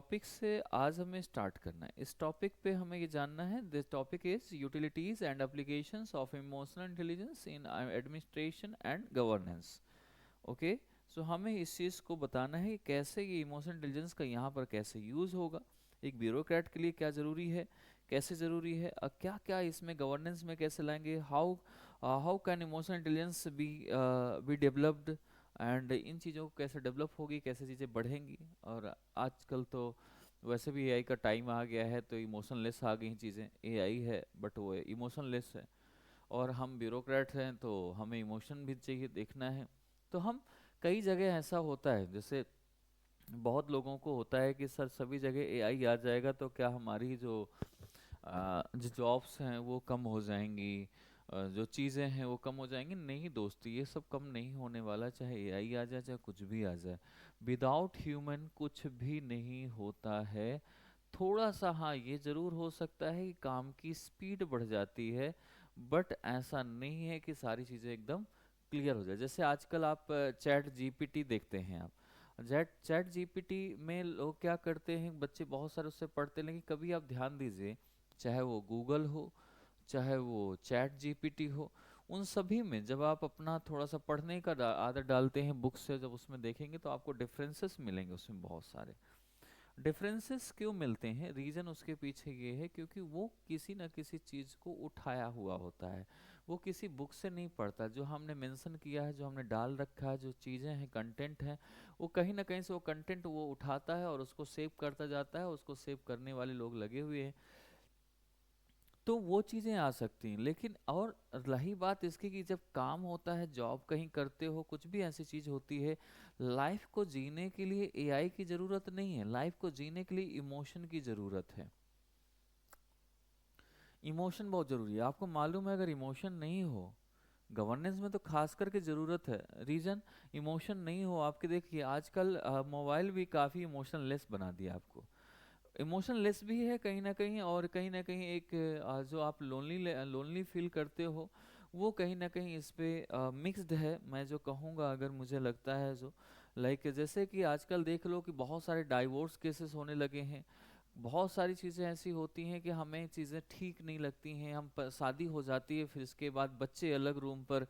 Topic से आज हमें स्टार्ट करना है। इस टॉपिक पे हमें ये जानना है, this topic is utilities and applications of emotional intelligence in administration and governance. Okay, so हमें इस चीज़ को बताना है कि कैसे ये इमोशनल इंटेलिजेंस का यहाँ पर कैसे यूज़ होगा, एक ब्यूरोक्रेट के लिए क्या ज़रूरी है, कैसे ज़रूरी है, क्या क्या इसमें गवर्नेंस में कैसे लाएंगे, how can emotional intelligence be developed, and in चीज़ों को कैसे डेवलप होगी, कैसे चीज़ें बढ़ेंगी। और आजकल तो वैसे भी एआई का टाइम आ गया है, तो इमोशनलेस आ गई चीज़ें, एआई है बट वो इमोशनलेस है। और हम ब्यूरोक्रेट हैं तो हमें इमोशन भी चाहिए देखना है। तो हम कई जगह ऐसा होता है, जैसे बहुत लोगों को होता है कि सर सभी जगह एआई आ जाएगा तो क्या हमारी जो जॉब्स हैं वो कम हो जाएंगी, जो चीज़ें हैं वो कम हो जाएंगी। नहीं दोस्त, ये सब कम नहीं होने वाला, चाहे एआई आ जाए चाहे कुछ भी आ जाए। विदाउट ह्यूमन कुछ भी नहीं होता है। थोड़ा सा हाँ ये ज़रूर हो सकता है कि काम की स्पीड बढ़ जाती है, बट ऐसा नहीं है कि सारी चीज़ें एकदम क्लियर हो जाए। जैसे आजकल आप चैट जीपीटी देखते हैं, आप चैट चैट जीपीटी में लोग क्या करते हैं, बच्चे बहुत सारे उससे पढ़ते हैं, लेकिन कभी आप ध्यान दीजिए, चाहे वो गूगल हो चाहे वो चैट जीपीटी हो, उन सभी में जब आप अपना थोड़ा सा पढ़ने का आदत डालते हैं बुक से, जब उसमें देखेंगे तो आपको डिफरेंसेस मिलेंगे उसमें बहुत सारे। डिफरेंसेस क्यों मिलते हैं, रीजन उसके पीछे ये है क्योंकि वो किसी न किसी चीज को उठाया हुआ होता है। वो किसी बुक से नहीं पढ़ता, जो हमने मेंशन किया है, जो हमने डाल रखा है, जो चीजें हैं, कंटेंट है, वो कहीं ना कहीं से वो कंटेंट वो उठाता है और उसको सेव करता जाता है। उसको सेव करने वाले लोग लगे हुए हैं, तो वो चीजें आ सकती हैं। लेकिन और रही बात इसकी कि जब काम होता है, जॉब कहीं करते हो, कुछ भी ऐसी चीज होती है, लाइफ को जीने के लिए एआई की जरूरत नहीं है, लाइफ को जीने के लिए इमोशन की जरूरत है। इमोशन बहुत जरूरी है। आपको मालूम है, अगर इमोशन नहीं हो, गवर्नेंस में तो खास करके जरूरत है। रीजन, इमोशन नहीं हो आपके, देखिए आजकल मोबाइल भी काफी इमोशनलेस बना दिया आपको। इमोशनलेस भी है कहीं ना कहीं, और कहीं ना कहीं एक जो आप लोनली लोनली फील करते हो, वो कहीं ना कहीं इस पे मिक्स्ड है, मैं जो कहूँगा। अगर मुझे लगता है जो लाइक जैसे कि आजकल देख लो कि बहुत सारे डाइवोर्स केसेस होने लगे हैं। बहुत सारी चीज़ें ऐसी होती हैं कि हमें चीज़ें ठीक नहीं लगती हैं, शादी हो जाती है, फिर इसके बाद बच्चे अलग रूम पर,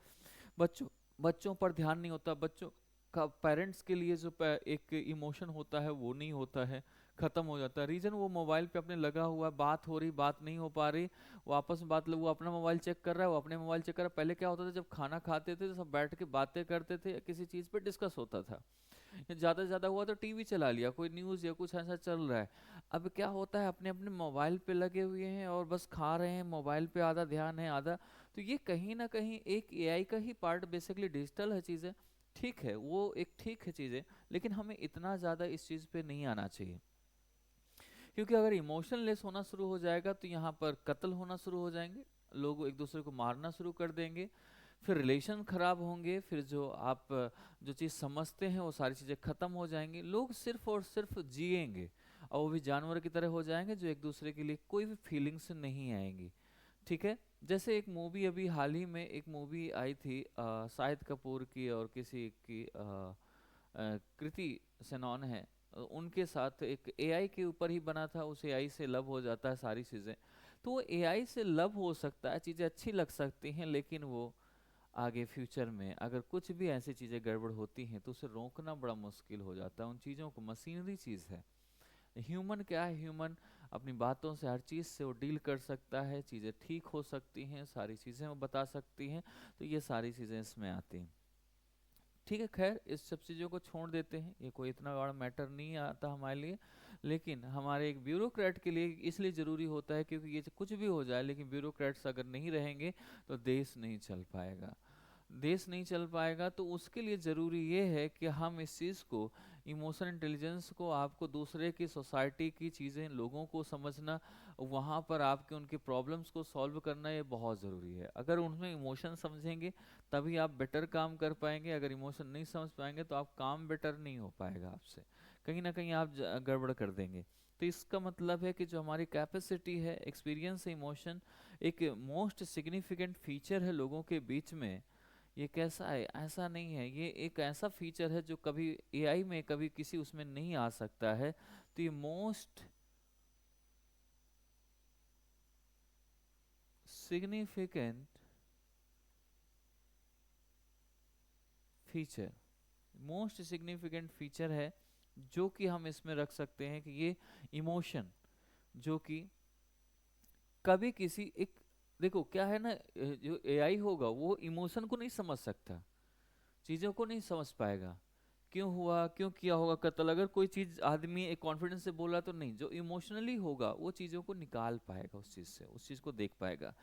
बच्चों बच्चों पर ध्यान नहीं होता, बच्चों का पेरेंट्स के लिए जो एक इमोशन होता है वो नहीं होता है, खत्म हो जाता है। रीजन, वो मोबाइल पे अपने लगा हुआ है, बात हो रही, बात नहीं हो पा रही, वो आपस में बात, वो अपना मोबाइल चेक कर रहा है, वो अपने मोबाइल चेक कर रहा है। पहले क्या होता था, जब खाना खाते थे तो सब बैठ के बातें करते थे, किसी चीज पे डिस्कस होता था, ज्यादा से ज्यादा हुआ तो टीवी चला लिया, कोई न्यूज या कुछ ऐसा चल रहा है। अब क्या होता है, अपने अपने मोबाइल पे लगे हुए हैं और बस खा रहे हैं, मोबाइल पे आधा ध्यान है आधा। तो ये कहीं ना कहीं एक एआई का ही पार्ट, बेसिकली डिजिटल है चीजें, ठीक है, वो एक ठीक है चीजें, लेकिन हमें इतना ज्यादा इस चीज पे नहीं आना चाहिए। क्योंकि अगर इमोशनलेस होना शुरू हो जाएगा तो यहाँ पर कत्ल होना शुरू हो जाएंगे, लोग एक दूसरे को मारना शुरू कर देंगे, फिर रिलेशन खराब होंगे, फिर जो आप जो चीज़ समझते हैं वो सारी चीज़ें खत्म हो जाएंगी, लोग सिर्फ और सिर्फ जिएंगे, और वो भी जानवर की तरह हो जाएंगे, जो एक दूसरे के लिए कोई भी फीलिंग्स नहीं आएंगी। ठीक है। जैसे एक मूवी अभी हाल ही में एक मूवी आई थी, शाहिद कपूर की और किसी की, कृति सेनन है, उनके साथ, एक एआई के ऊपर ही बना था। उस एआई से लव हो जाता है सारी चीज़ें। तो वो एआई से लव हो सकता है, चीज़ें अच्छी लग सकती हैं, लेकिन वो आगे फ्यूचर में अगर कुछ भी ऐसी चीज़ें गड़बड़ होती हैं तो उसे रोकना बड़ा मुश्किल हो जाता है। उन चीज़ों को, मशीनरी चीज़ है। ह्यूमन क्या है, ह्यूमन अपनी बातों से, हर चीज़ से वो डील कर सकता है, चीज़ें ठीक हो सकती हैं, सारी चीज़ें वो बता सकती हैं। तो ये सारी चीज़ें इसमें आती हैं। ठीक है, खैर इस सब चीज़ों को छोड़ देते हैं, ये कोई इतना बड़ा मैटर नहीं आता हमारे लिए। लेकिन हमारे एक ब्यूरोक्रेट के लिए इसलिए ज़रूरी होता है क्योंकि ये कुछ भी हो जाए, लेकिन ब्यूरोक्रेट्स अगर नहीं रहेंगे तो देश नहीं चल पाएगा। देश नहीं चल पाएगा, तो उसके लिए ज़रूरी ये है कि हम इस चीज़ को, इमोशन इंटेलिजेंस को, आपको दूसरे की, सोसाइटी की चीज़ें, लोगों को समझना, वहाँ पर आपके उनके प्रॉब्लम्स को सॉल्व करना, ये बहुत ज़रूरी है। अगर उनमें इमोशन समझेंगे तभी आप बेटर काम कर पाएंगे, अगर इमोशन नहीं समझ पाएंगे तो आप काम बेटर नहीं हो पाएगा आपसे, कहीं ना कहीं आप गड़बड़ कर देंगे। तो इसका मतलब है कि जो हमारी कैपेसिटी है, एक्सपीरियंस है, इमोशन एक मोस्ट सिग्निफिकेंट फीचर है लोगों के बीच में, ये कैसा है, ऐसा नहीं है, ये एक ऐसा फीचर है जो कभी एआई में कभी किसी उसमें नहीं आ सकता है। तो ये most significant feature, most significant feature है जो कि हम इसमें रख सकते हैं कि ये इमोशन जो कि कभी किसी एक, देखो क्या है ना, जो एआई होगा वो इमोशन को नहीं समझ सकता, चीज़ों को नहीं समझ पाएगा, क्यों हुआ, क्यों किया होगा कत्ल, अगर कोई चीज़ आदमी एक कॉन्फिडेंस से बोला तो नहीं, जो इमोशनली होगा वो चीज़ों को निकाल पाएगा, उस चीज़ से उस चीज़ को देख पाएगा।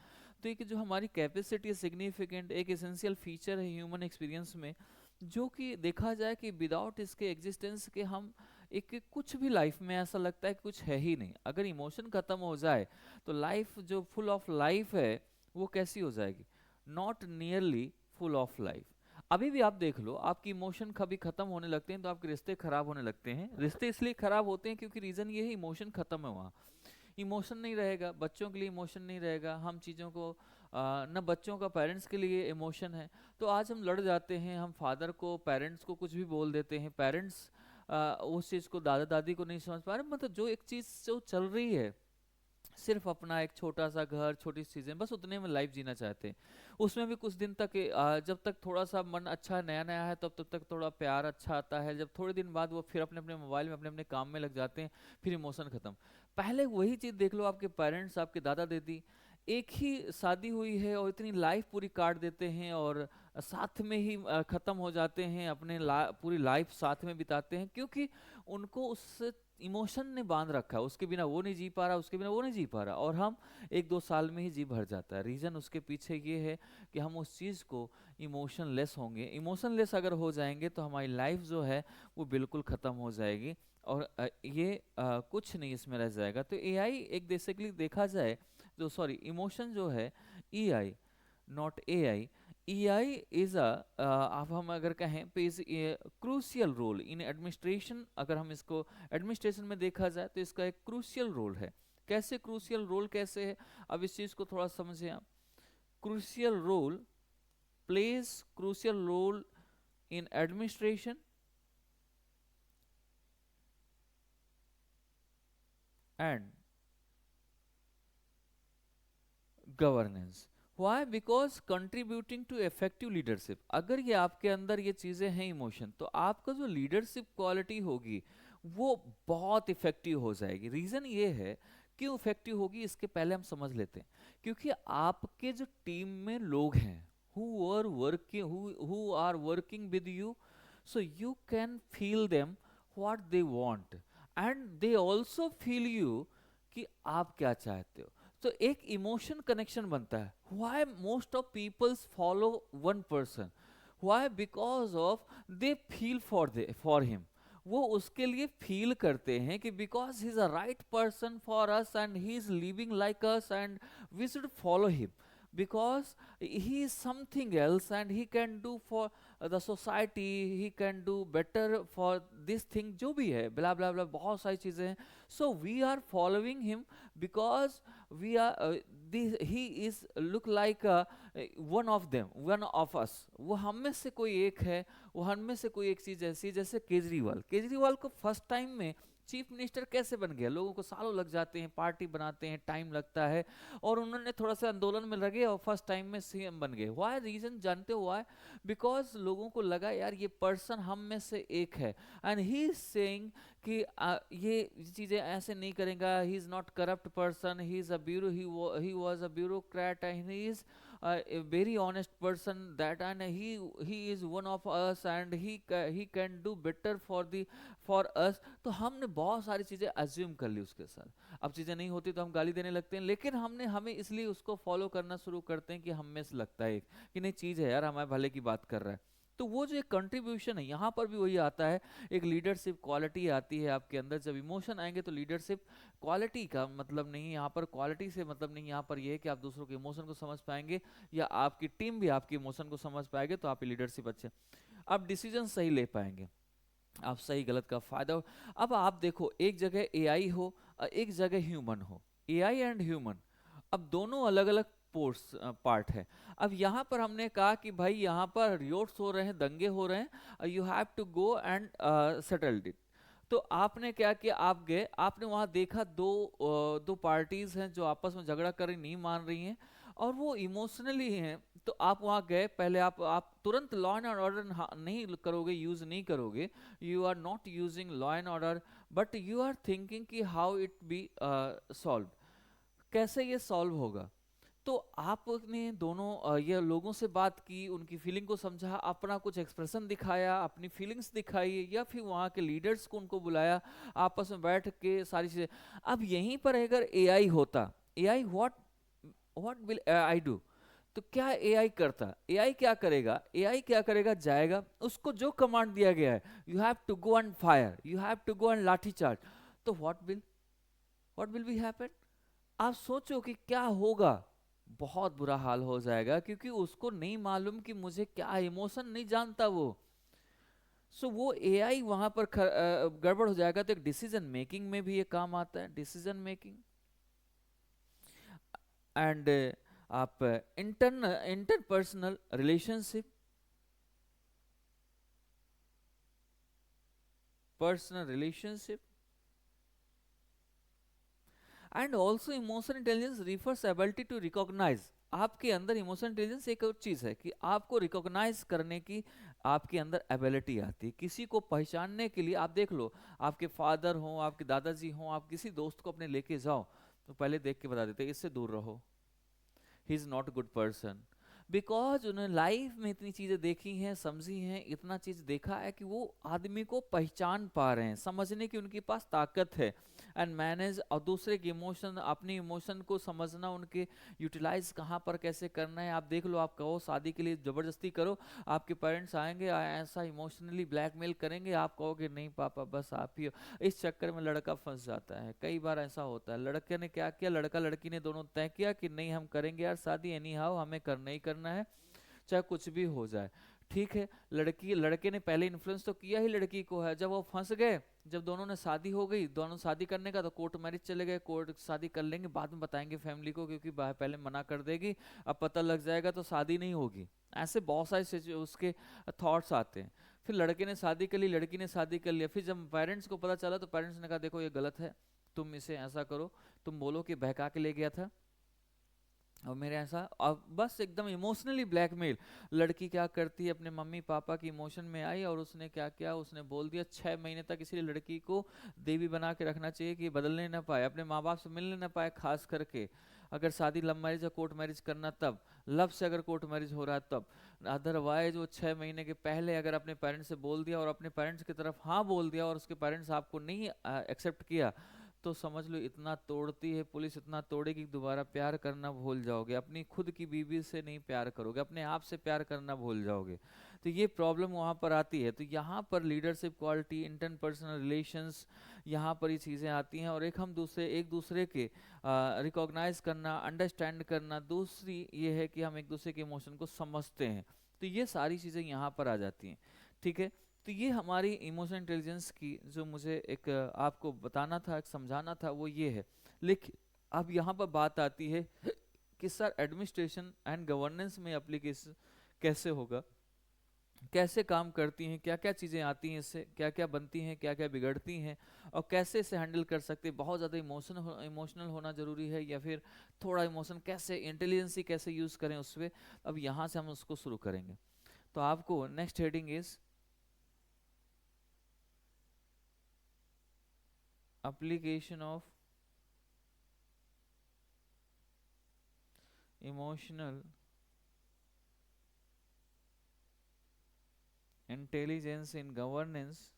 तो एक जो हमारी कैपेसिटी है सिग्निफिकेंट, एक एसेंशियल फीचर है ह्यूमन एक्सपीरियंस में, जो कि देखा जाए कि विदाउट इसके एग्जिस्टेंस के हम एक कुछ भी लाइफ में ऐसा लगता है कि कुछ है ही नहीं। अगर इमोशन खत्म हो जाए तो लाइफ जो फुल ऑफ लाइफ है वो कैसी हो जाएगी, not nearly full of life. अभी भी आप देख लो, आपकी इमोशन कभी खत्म होने लगते हैं तो आपके रिश्ते खराब होने लगते हैं। रिश्ते इसलिए खराब होते हैं क्योंकि रीजन ये है इमोशन खत्म है वहाँ। इमोशन नहीं रहेगा, बच्चों के लिए इमोशन नहीं रहेगा, हम चीज़ों को न बच्चों का पेरेंट्स के लिए इमोशन है। तो आज हम लड़ जाते हैं, हम फादर को पेरेंट्स को कुछ भी बोल देते हैं, पेरेंट्स उस चीज़ को दादा दादी को नहीं समझ पा रहे, मतलब जो एक चीज़ जो चल रही है, सिर्फ अपना एक छोटा सा घर, छोटी सी चीजें, बस उतने में लाइफ जीना चाहते हैं। उसमें भी कुछ दिन तक जब तक थोड़ा सा मन अच्छा नया नया है तब तक थोड़ा प्यार अच्छा आता है, जब थोड़े दिन बाद वो फिर अपने अपने मोबाइल में अपने अपने काम में लग जाते हैं, फिर इमोशन खत्म। पहले वही चीज देख लो, आपके पेरेंट्स, आपके दादा दादी, एक ही शादी हुई है और इतनी लाइफ पूरी काट देते हैं और साथ में ही खत्म हो जाते हैं, अपने पूरी लाइफ साथ में बिताते हैं, क्योंकि उनको उस इमोशन ने बांध रखा है, उसके बिना वो नहीं जी पा रहा, उसके बिना वो नहीं जी पा रहा, और हम एक दो साल में ही जी भर जाता है। रीज़न उसके पीछे ये है कि हम उस चीज़ को इमोशनलेस होंगे, इमोशनलेस अगर हो जाएंगे तो हमारी लाइफ जो है वो बिल्कुल ख़त्म हो जाएगी, और ये कुछ नहीं इसमें रह जाएगा। तो एआई एक बेसिकली देखा जाए, जो सॉरी इमोशन जो है, EI not AI, EI is अब हम अगर कहें तो is a crucial role in administration. अगर हम इसको एडमिनिस्ट्रेशन में देखा जाए तो इसका एक क्रूशियल रोल है। कैसे क्रूशियल रोल कैसे है, अब इस चीज को थोड़ा समझें आप। Crucial role, plays crucial role in administration and governance. Why, because contributing to effective leadership. अगर ये आपके अंदर ये चीजें हैं इमोशन, तो आपका जो लीडरशिप क्वालिटी होगी वो बहुत इफेक्टिव हो जाएगी। रीजन ये है क्यों इफेक्टिव होगी, इसके पहले हम समझ लेते हैं। क्योंकि आपके जो टीम में लोग हैं, who are working with you, so you can feel them what they want, and they also feel you कि आप क्या चाहते हो। तो एक इमोशन कनेक्शन बनता है। Why most of peoples follow one person, why, because of they feel for him. वो उसके लिए फील करते हैं कि because he is a right person for us and he is living like us and we should follow him, because he is something else and he can do for the society, he can do better for this thing, जो भी है blah blah blah, बहुत सारी चीजें हैं। So we are following him because we are he is look like one of them, one of us। वो हम में से कोई एक है, वो हम में से कोई एक चीज ऐसी, जैसे केजरीवाल, केजरीवाल को फर्स्ट टाइम में चीफ मिनिस्टर कैसे बन गया, लोगों को सालों लग जाते हैं, पार्टी बनाते हैं, टाइम लगता है, और उन्होंने थोड़ा सा आंदोलन में लगे और फर्स्ट टाइम में सीएम बन गए। व्हाई, रीजन जानते हो व्हाई? बिकॉज लोगों को लगा यार ये पर्सन हम में से एक है, एंड ही इज सेइंग कि ये चीजें ऐसे नहीं करेगा, he is not corrupt person, he is a bureau, he was a bureaucrat and he is a very honest person, that and he is one of us and he can do better for us। तो हमने बहुत सारी चीजें assume कर ली उसके साथ। अब चीजें नहीं होती तो हम गाली देने लगते हैं, लेकिन हमें इसलिए उसको फॉलो करना शुरू करते हैं कि हमें से लगता है कि नहीं चीज है यार, हमारे भले की बात कर रहा है। तो वो जो एक कंट्रीब्यूशन है, यहाँ पर भी वही आता है, एक लीडरशिप क्वालिटी आती है आपके अंदर। जब इमोशन आएंगे तो लीडरशिप क्वालिटी का मतलब नहीं, यहाँ पर क्वालिटी से मतलब नहीं, यहाँ पर ये है कि आप दूसरों के इमोशन को समझ पाएंगे या आपकी टीम भी आपके इमोशन को समझ पाएंगे, तो आप लीडरशिप अच्छे, आप डिसीजन सही ले पाएंगे, आप सही गलत का फायदा। अब आप देखो, एक जगह एआई हो, एक जगह ह्यूमन हो, एआई एंड ह्यूमन, अब दोनों अलग अलग स्पोर्ट्स पार्ट है। अब यहाँ पर हमने कहा कि भाई यहाँ पर रियोट्स हो रहे हैं, दंगे हो रहे हैं, you have to go and settle it. तो आपने क्या किया, आप गए, आपने वहां देखा दो पार्टीज हैं जो आपस में झगड़ा कर रही, नहीं मान रही हैं और वो इमोशनली हैं। तो आप वहां गए, पहले आप तुरंत लॉ एंड ऑर्डर नहीं करोगे, यूज नहीं करोगे, you are not using law and order, but you are thinking कि हाउ इट बी सॉल्व, कैसे ये सॉल्व होगा। तो आपने दोनों ये लोगों से बात की, उनकी फीलिंग को समझा, अपना कुछ एक्सप्रेशन दिखाया, अपनी फीलिंग्स दिखाई, या फिर वहाँ के लीडर्स को उनको बुलाया, आपस में बैठ के सारी चीजें। अब यहीं पर अगर एआई होता, AI what what will I do, तो क्या एआई करता, एआई क्या करेगा, एआई क्या करेगा, जाएगा, उसको जो कमांड दिया गया है, you have to go and fire, you have to go and lathi charge, तो व्हाट विल बी हैपन। आप सोचो कि क्या होगा, बहुत बुरा हाल हो जाएगा, क्योंकि उसको नहीं मालूम कि मुझे क्या इमोशन, नहीं जानता वो। सो वो एआई वहां पर गड़बड़ हो जाएगा। तो एक डिसीजन मेकिंग में भी ये काम आता है, डिसीजन मेकिंग। एंड आप interpersonal relationship, personal relationship, and also emotion intelligence refers ability to recognise. आपके अंदर इमोशन इंटेलिजेंस एक और चीज है कि आपको रिकॉग्नाइज करने की आपके अंदर एबिलिटी आती है। किसी को पहचानने के लिए आप देख लो, आपके फादर हो, आपके दादाजी हो, आप किसी दोस्त को अपने लेके जाओ तो पहले देख के बता देते इससे दूर रहो, he is not good person. Because उन्हें लाइफ में इतनी चीजें देखी हैं, समझी हैं, इतना चीज देखा है कि वो आदमी को पहचान पा रहे हैं, समझने की उनके पास ताकत है। एंड मैनेज, और दूसरे के इमोशन, अपने इमोशन को समझना, उनके यूटिलाइज कहाँ पर कैसे करना है। आप देख लो, आप कहो शादी के लिए जबरदस्ती करो, आपके पेरेंट्स आएंगे ऐसा इमोशनली ब्लैकमेल करेंगे, आप कहोगे नहीं पापा बस आप ही हो। इस चक्कर में लड़का फंस जाता है। कई बार ऐसा होता है, लड़के ने क्या किया, लड़का लड़की ने दोनों तय किया कि नहीं हम करेंगे यार शादी, एनी हाउ हमें करना ही करना है, चाहे कुछ भी हो जाए। ठीक है, लड़की लड़के ने पहले इन्फ्लुएंस तो किया ही लड़की को है। जब वो फंस गए, जब दोनों ने शादी हो गई, दोनों शादी करने का तो कोर्ट मैरिज चले गए, कोर्ट शादी कर लेंगे, बाद में बताएंगे फैमिली को, क्योंकि पहले मना कर देगी, अब पता लग जाएगा तो शादी नहीं होगी। ऐसे बहुत सारे उसके थॉट्स आते हैं। फिर लड़के ने शादी कर ली, लड़की ने शादी कर लिया, फिर जब पेरेंट्स को पता चला तो पेरेंट्स ने कहा देखो ये गलत है, तुम इसे ऐसा करो, तुम बोलो कि बहका के ले गया था और मेरे ऐसा, और बस एकदम इमोशनली ब्लैकमेल। लड़की क्या करती है, अपने मम्मी पापा की इमोशन में आई और उसने क्या किया, उसने बोल दिया 6 महीने तक, इसीलिए लड़की को देवी बना के रखना चाहिए कि बदलने ना पाए, अपने माँ बाप से मिलने ना पाए, खास करके अगर शादी लव मैरिज या कोर्ट मैरिज करना तब, लव से अगर कोर्ट मैरिज हो रहा है तब। अदरवाइज वो 6 महीने के पहले अगर अपने पेरेंट्स से बोल दिया और अपने पेरेंट्स की तरफ हाँ बोल दिया और उसके पेरेंट्स आपको नहीं एक्सेप्ट किया, तो समझ लो इतना तोड़ती है पुलिस, इतना तोड़ेगी कि दोबारा प्यार करना भूल जाओगे, अपनी खुद की बीवी से नहीं प्यार करोगे, अपने आप से प्यार करना भूल जाओगे। तो ये प्रॉब्लम वहाँ पर आती है। तो यहाँ पर लीडरशिप क्वालिटी, इंटरपर्सनल रिलेशंस, यहाँ पर ये चीज़ें आती हैं। और एक दूसरे के रिकॉग्नाइज करना, अंडरस्टैंड करना, दूसरी ये है कि हम एक दूसरे के इमोशन को समझते हैं। तो ये सारी चीज़ें यहाँ पर आ जाती हैं। ठीक है, तो ये हमारी इमोशनल इंटेलिजेंस की जो मुझे एक आपको बताना था, एक समझाना था, वो ये है। लेकिन अब यहाँ पर बात आती है कि सर एडमिनिस्ट्रेशन एंड गवर्नेंस में एप्लीकेशन कैसे होगा, कैसे काम करती हैं, क्या क्या चीज़ें आती हैं इससे, क्या क्या बनती हैं, क्या क्या बिगड़ती हैं, और कैसे इसे हैंडल कर सकते हैं। बहुत ज़्यादा इमोशनल होना ज़रूरी है या फिर थोड़ा इमोशन, कैसे इंटेलिजेंसी कैसे यूज़ करें उसमें। अब यहाँ से हम उसको शुरू करेंगे। तो आपको next heading is application of emotional intelligence in governance,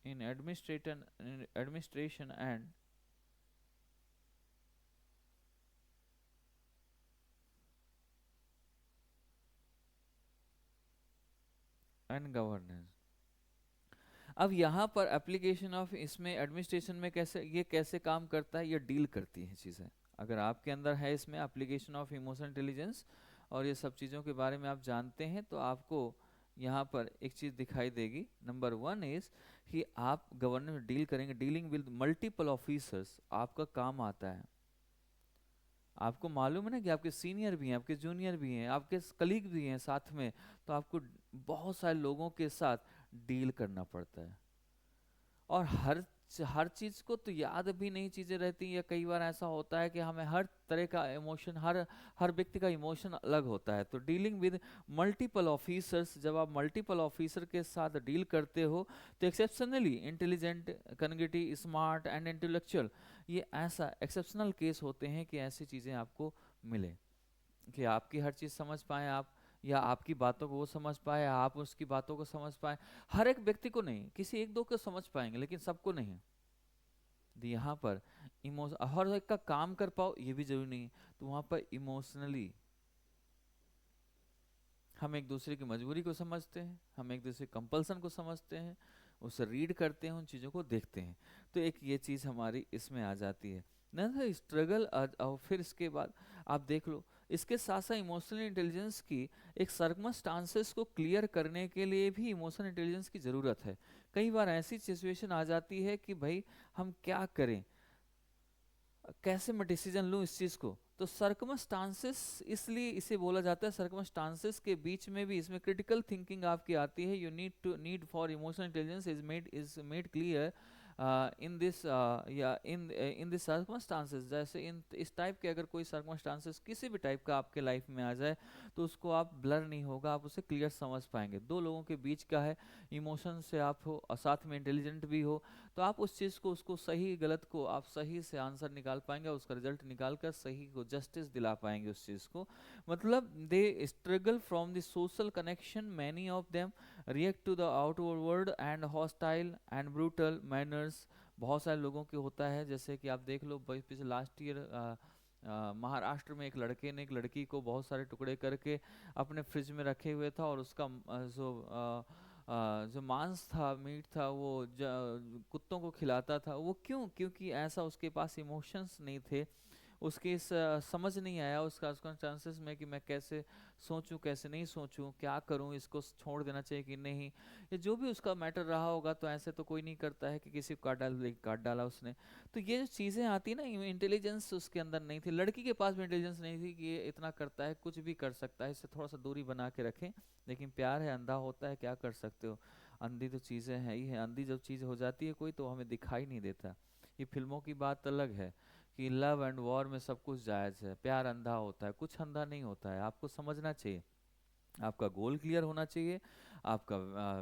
in administration and governance। अब यहाँ पर एप्लीकेशन ऑफ, इसमें एडमिनिस्ट्रेशन में कैसे ये कैसे काम करता है, ये डील करती है चीज़ें। अगर आपके अंदर है इसमें एप्लीकेशन ऑफ इमोशनल इंटेलिजेंस और ये सब चीज़ों के बारे में आप जानते हैं, तो आपको यहाँ पर एक चीज़ दिखाई देगी। नंबर 1 इज कि आप गवर्नेंस में डील करेंगे, डीलिंग विद मल्टीपल ऑफिसर्स, आपका काम आता है। आपको मालूम है ना कि आपके सीनियर भी हैं, आपके जूनियर भी हैं, आपके कलीग भी हैं साथ में, तो आपको बहुत सारे लोगों के साथ डील करना पड़ता है। और हर चीज को तो याद भी नहीं चीजें रहती, या कई बार ऐसा होता है कि हमें हर तरह का इमोशन, हर हर व्यक्ति का इमोशन अलग होता है। तो डीलिंग विद मल्टीपल ऑफिसर्स, जब आप मल्टीपल ऑफिसर के साथ डील करते हो, तो exceptionally intelligent, connectivity, smart and intellectual, ये ऐसा एक्सेप्शनल केस होते हैं कि ऐसी चीजें आपको मिले, कि आपकी हर चीज समझ पाए आप, या आपकी बातों को वो समझ पाए, या आप उसकी बातों को समझ पाए। हर एक व्यक्ति को नहीं, किसी एक दो को समझ पाएंगे, लेकिन सबको नहीं। तो यहाँ पर इमोशन, हर एक का काम कर पाओ ये भी जरूरी नहीं है। तो वहां पर इमोशनली हम एक दूसरे की मजबूरी को समझते हैं, हम एक दूसरे कंपल्सन को समझते हैं, उसे रीड करते हैं, उन चीज़ों को देखते हैं। तो एक ये चीज़ हमारी इसमें आ जाती है ना, स्ट्रगल। और फिर इसके बाद आप देख लो, इसके साथ साथ इमोशनल इंटेलिजेंस की एक सर्कमस्टांसेस को क्लियर करने के लिए भी इमोशनल इंटेलिजेंस की ज़रूरत है। कई बार ऐसी सिचुएशन आ जाती है कि भाई हम क्या करें, कैसे मैं डिसीजन लूं इस चीज को। तो सर्कमस्टांसेस, इसलिए इसे बोला जाता है सर्कमस्टांसेस के बीच में भी इसमें क्रिटिकल थिंकिंग आपकी आती है। You need for emotional intelligence is made clear in this, या इन दिस सर्कमस्टांसेस। जैसे इन इस टाइप के अगर कोई सर्कमस्टांसेस किसी भी टाइप का आपके लाइफ में आ जाए, तो उसको आप ब्लर नहीं होगा, आप उसे क्लियर समझ पाएंगे। दो लोगों के बीच का है, इमोशन से आप हो और साथ में इंटेलिजेंट भी हो, तो आप उस चीज़ को, उसको सही गलत को आप सही से आंसर निकाल पाएंगे, उसका रिजल्ट निकाल कर सही को जस्टिस दिला पाएंगे उस चीज़ को। मतलब they struggle from the social connection, many of them react to the outward world and hostile and brutal manners. बहुत सारे लोगों के होता है, जैसे कि आप देख लो पिछले लास्ट ईयर महाराष्ट्र में एक लड़के ने एक लड़की को बहुत सारे टुकड़े करके अपने फ्रिज में रखे हुए था, और उसका जो मांस था, मीट था, वो कुत्तों को खिलाता था। वो क्यों? क्योंकि ऐसा उसके पास इमोशंस नहीं थे, उसके समझ नहीं आया उसका चांसेस में कि मैं कैसे सोचूं, कैसे नहीं सोचूं, क्या करूं, इसको छोड़ देना चाहिए कि नहीं, ये जो भी उसका मैटर रहा होगा। तो ऐसे तो कोई नहीं करता है कि किसी को काट डाला उसने। तो ये जो चीज़ें आती है ना, इंटेलिजेंस उसके अंदर नहीं थी, लड़की के पास भी इंटेलिजेंस नहीं थी कि ये इतना करता है, कुछ भी कर सकता है, इससे थोड़ा सा दूरी बना के रखें। लेकिन प्यार है, अंधा होता है, क्या कर सकते हो। अंधी तो चीज़ें हैं ही है, अंधी जब चीज़ हो जाती है कोई, तो हमें दिखाई नहीं देता। ये फिल्मों की बात अलग है कि लव एंड वॉर में सब कुछ जायज़ है, प्यार अंधा होता है, कुछ अंधा नहीं होता है। आपको समझना चाहिए, आपका गोल क्लियर होना चाहिए, आपका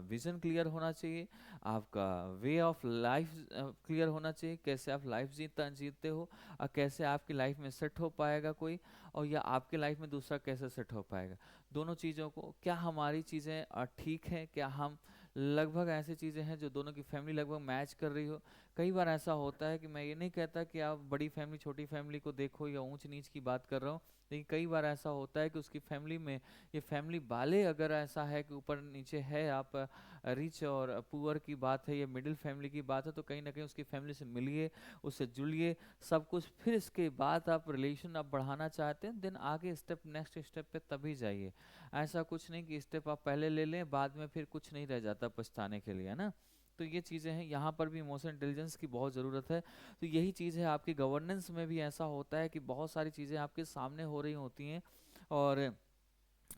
विजन क्लियर होना चाहिए, आपका वे ऑफ लाइफ क्लियर होना चाहिए, कैसे आप लाइफ जीते हो, और कैसे आपकी लाइफ में सेट हो पाएगा कोई, और या आपके लाइफ में दूसरा कैसे सेट हो पाएगा। दोनों चीज़ों को, क्या हमारी चीज़ें ठीक हैं, क्या हम लगभग ऐसी चीज़ें हैं जो दोनों की फैमिली लगभग मैच कर रही हो। कई बार ऐसा होता है कि मैं ये नहीं कहता कि आप बड़ी फैमिली छोटी फैमिली को देखो, या ऊंच नीच की बात कर रहा हूँ, लेकिन कई बार ऐसा होता है कि उसकी फैमिली में, ये फैमिली वाले अगर ऐसा है कि ऊपर नीचे है, आप रिच और पुअर की बात है, या मिडिल फैमिली की बात है, तो कहीं ना कहीं उसकी फैमिली से मिलिए, उससे जुड़िए, सब कुछ। फिर इसके बाद आप रिलेशन आप बढ़ाना चाहते हैं, देन आगे स्टेप, नेक्स्ट स्टेप पे तभी जाइए। ऐसा कुछ नहीं कि स्टेप आप पहले ले लें, बाद में फिर कुछ नहीं रह जाता पछताने के लिए, है ना। तो ये चीज़ें हैं, यहाँ पर भी इमोशनल इंटेलिजेंस की बहुत ज़रूरत है। तो यही चीज़ है, आपकी गवर्नेंस में भी ऐसा होता है कि बहुत सारी चीज़ें आपके सामने हो रही होती हैं, और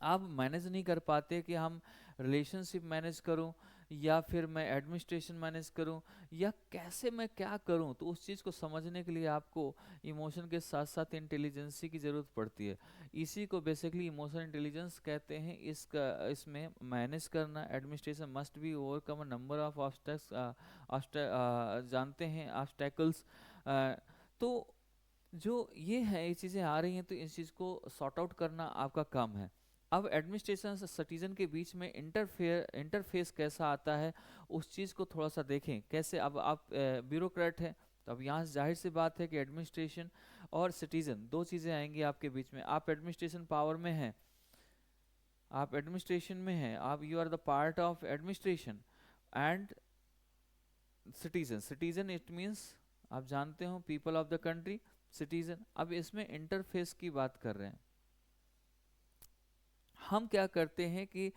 आप मैनेज नहीं कर पाते कि हम रिलेशनशिप मैनेज करूं, या फिर मैं एडमिनिस्ट्रेशन मैनेज करूं, या कैसे मैं क्या करूं। तो उस चीज़ को समझने के लिए आपको इमोशन के साथ साथ इंटेलिजेंसी की ज़रूरत पड़ती है। इसी को बेसिकली इमोशनल इंटेलिजेंस कहते हैं। इसका, इसमें मैनेज करना, administration must be overcome a number of obstacles, जानते हैं ऑब्स्टैकल्स। तो जो ये है, ये चीज़ें आ रही हैं, तो इस चीज़ को सॉर्ट आउट करना आपका काम है। अब एडमिनिस्ट्रेशन से सिटीजन के बीच में इंटरफेस कैसा आता है, उस चीज़ को थोड़ा सा देखें कैसे। अब आप ब्यूरोक्रेट हैं, तो अब यहाँ से जाहिर सी बात है कि एडमिनिस्ट्रेशन और सिटीजन दो चीज़ें आएंगी आपके बीच में। आप एडमिनिस्ट्रेशन पावर में हैं, आप एडमिनिस्ट्रेशन में हैं, आप you are the part of administration and citizen. Citizen it means, आप जानते हो, people of the country, citizen. अब इसमें इंटरफेस की बात कर रहे हैं। हम क्या करते हैं कि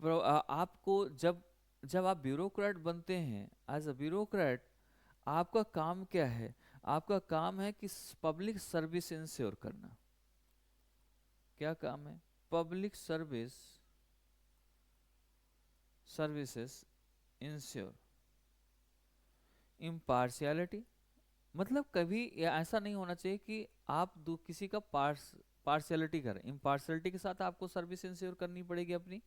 आपको जब जब आप ब्यूरोक्रेट बनते हैं, एज अ ब्यूरोक्रेट आपका काम क्या है? आपका काम है कि पब्लिक सर्विस इंश्योर करना। क्या काम है? Public services ensure impartiality. मतलब कभी ऐसा नहीं होना चाहिए कि आप किसी का पार्शियलिटी करें। इम्पार्शियलिटी के साथ आपको सर्विस इंश्योर करनी पड़ेगी अपनी।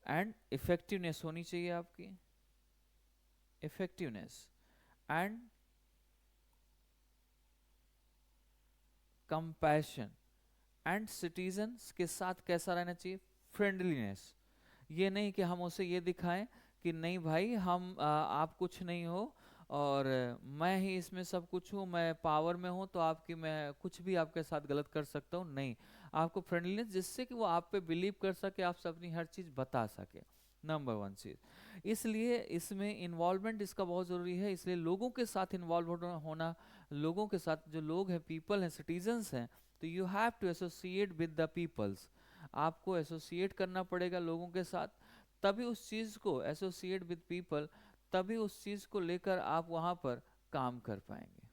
एंड इफेक्टिवनेस होनी चाहिए आपकी, effectiveness. And compassion. And citizens के साथ कैसा रहना चाहिए? फ्रेंडलीनेस। ये नहीं कि हम उसे ये दिखाएं कि नहीं भाई हम आप कुछ नहीं हो और मैं ही इसमें सब कुछ हूँ, मैं पावर में हूँ तो आपकी मैं कुछ भी आपके साथ गलत कर सकता हूँ। नहीं, आपको फ्रेंडलीनेस जिससे कि वो आप पे बिलीव कर सके, आपसे अपनी हर चीज़ बता सके। नंबर वन चीज़, इसलिए इसमें इन्वॉल्वमेंट इसका बहुत ज़रूरी है। इसलिए लोगों के साथ इन्वॉल्व होना, लोगों के साथ जो लोग हैं, पीपल हैं, सिटीजन्स हैं, तो you have to associate with the peoples. आपको एसोसिएट करना पड़ेगा लोगों के साथ, तभी उस चीज़ को एसोसिएट विद पीपल, तभी उस चीज़ को लेकर आप वहाँ पर काम कर पाएंगे,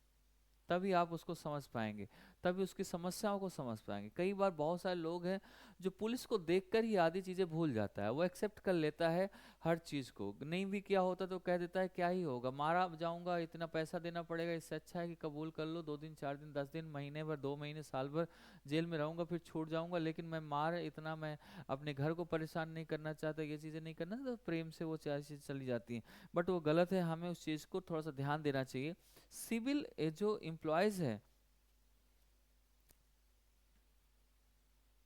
तभी आप उसको समझ पाएंगे, तभी उसकी समस्याओं को समझ पाएंगे। कई बार बहुत सारे लोग हैं जो पुलिस को देखकर ही आधी चीज़ें भूल जाता है, वो एक्सेप्ट कर लेता है हर चीज़ को, नहीं भी किया होता तो कह देता है क्या ही होगा, मारा जाऊंगा, इतना पैसा देना पड़ेगा, इससे अच्छा है कि कबूल कर लो, 2 दिन 4 दिन 10 दिन महीने भर 2 महीने साल भर जेल में रहूंगा फिर छूट जाऊंगा, लेकिन मैं मार इतना मैं अपने घर को परेशान नहीं करना चाहता, ये चीज़ें नहीं करना, तो प्रेम से वो चीज़ चली जाती है। बट वो गलत है, हमें उस चीज़ को थोड़ा सा ध्यान देना चाहिए। सिविल जो एम्प्लॉयज है,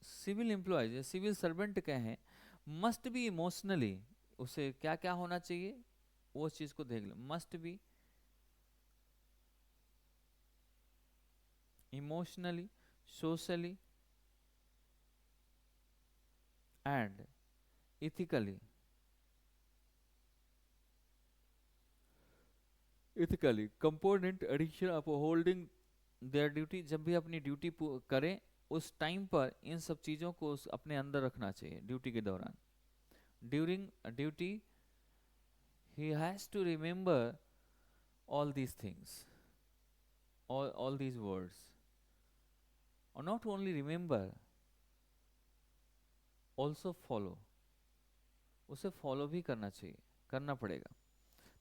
सिविल एम्प्लॉयज सिविल सर्वेंट के हैं, मस्ट बी इमोशनली, उसे क्या क्या होना चाहिए वो चीज को देख लो। Must be emotionally, socially and ethically, ethically component addiction of holding their duty. जब भी अपनी ड्यूटी करें उस टाइम पर इन सब चीज़ों को अपने अंदर रखना चाहिए ड्यूटी के दौरान। During duty he has to remember all these things, all these words, or not only remember, also follow, उसे फॉलो भी करना चाहिए, करना पड़ेगा,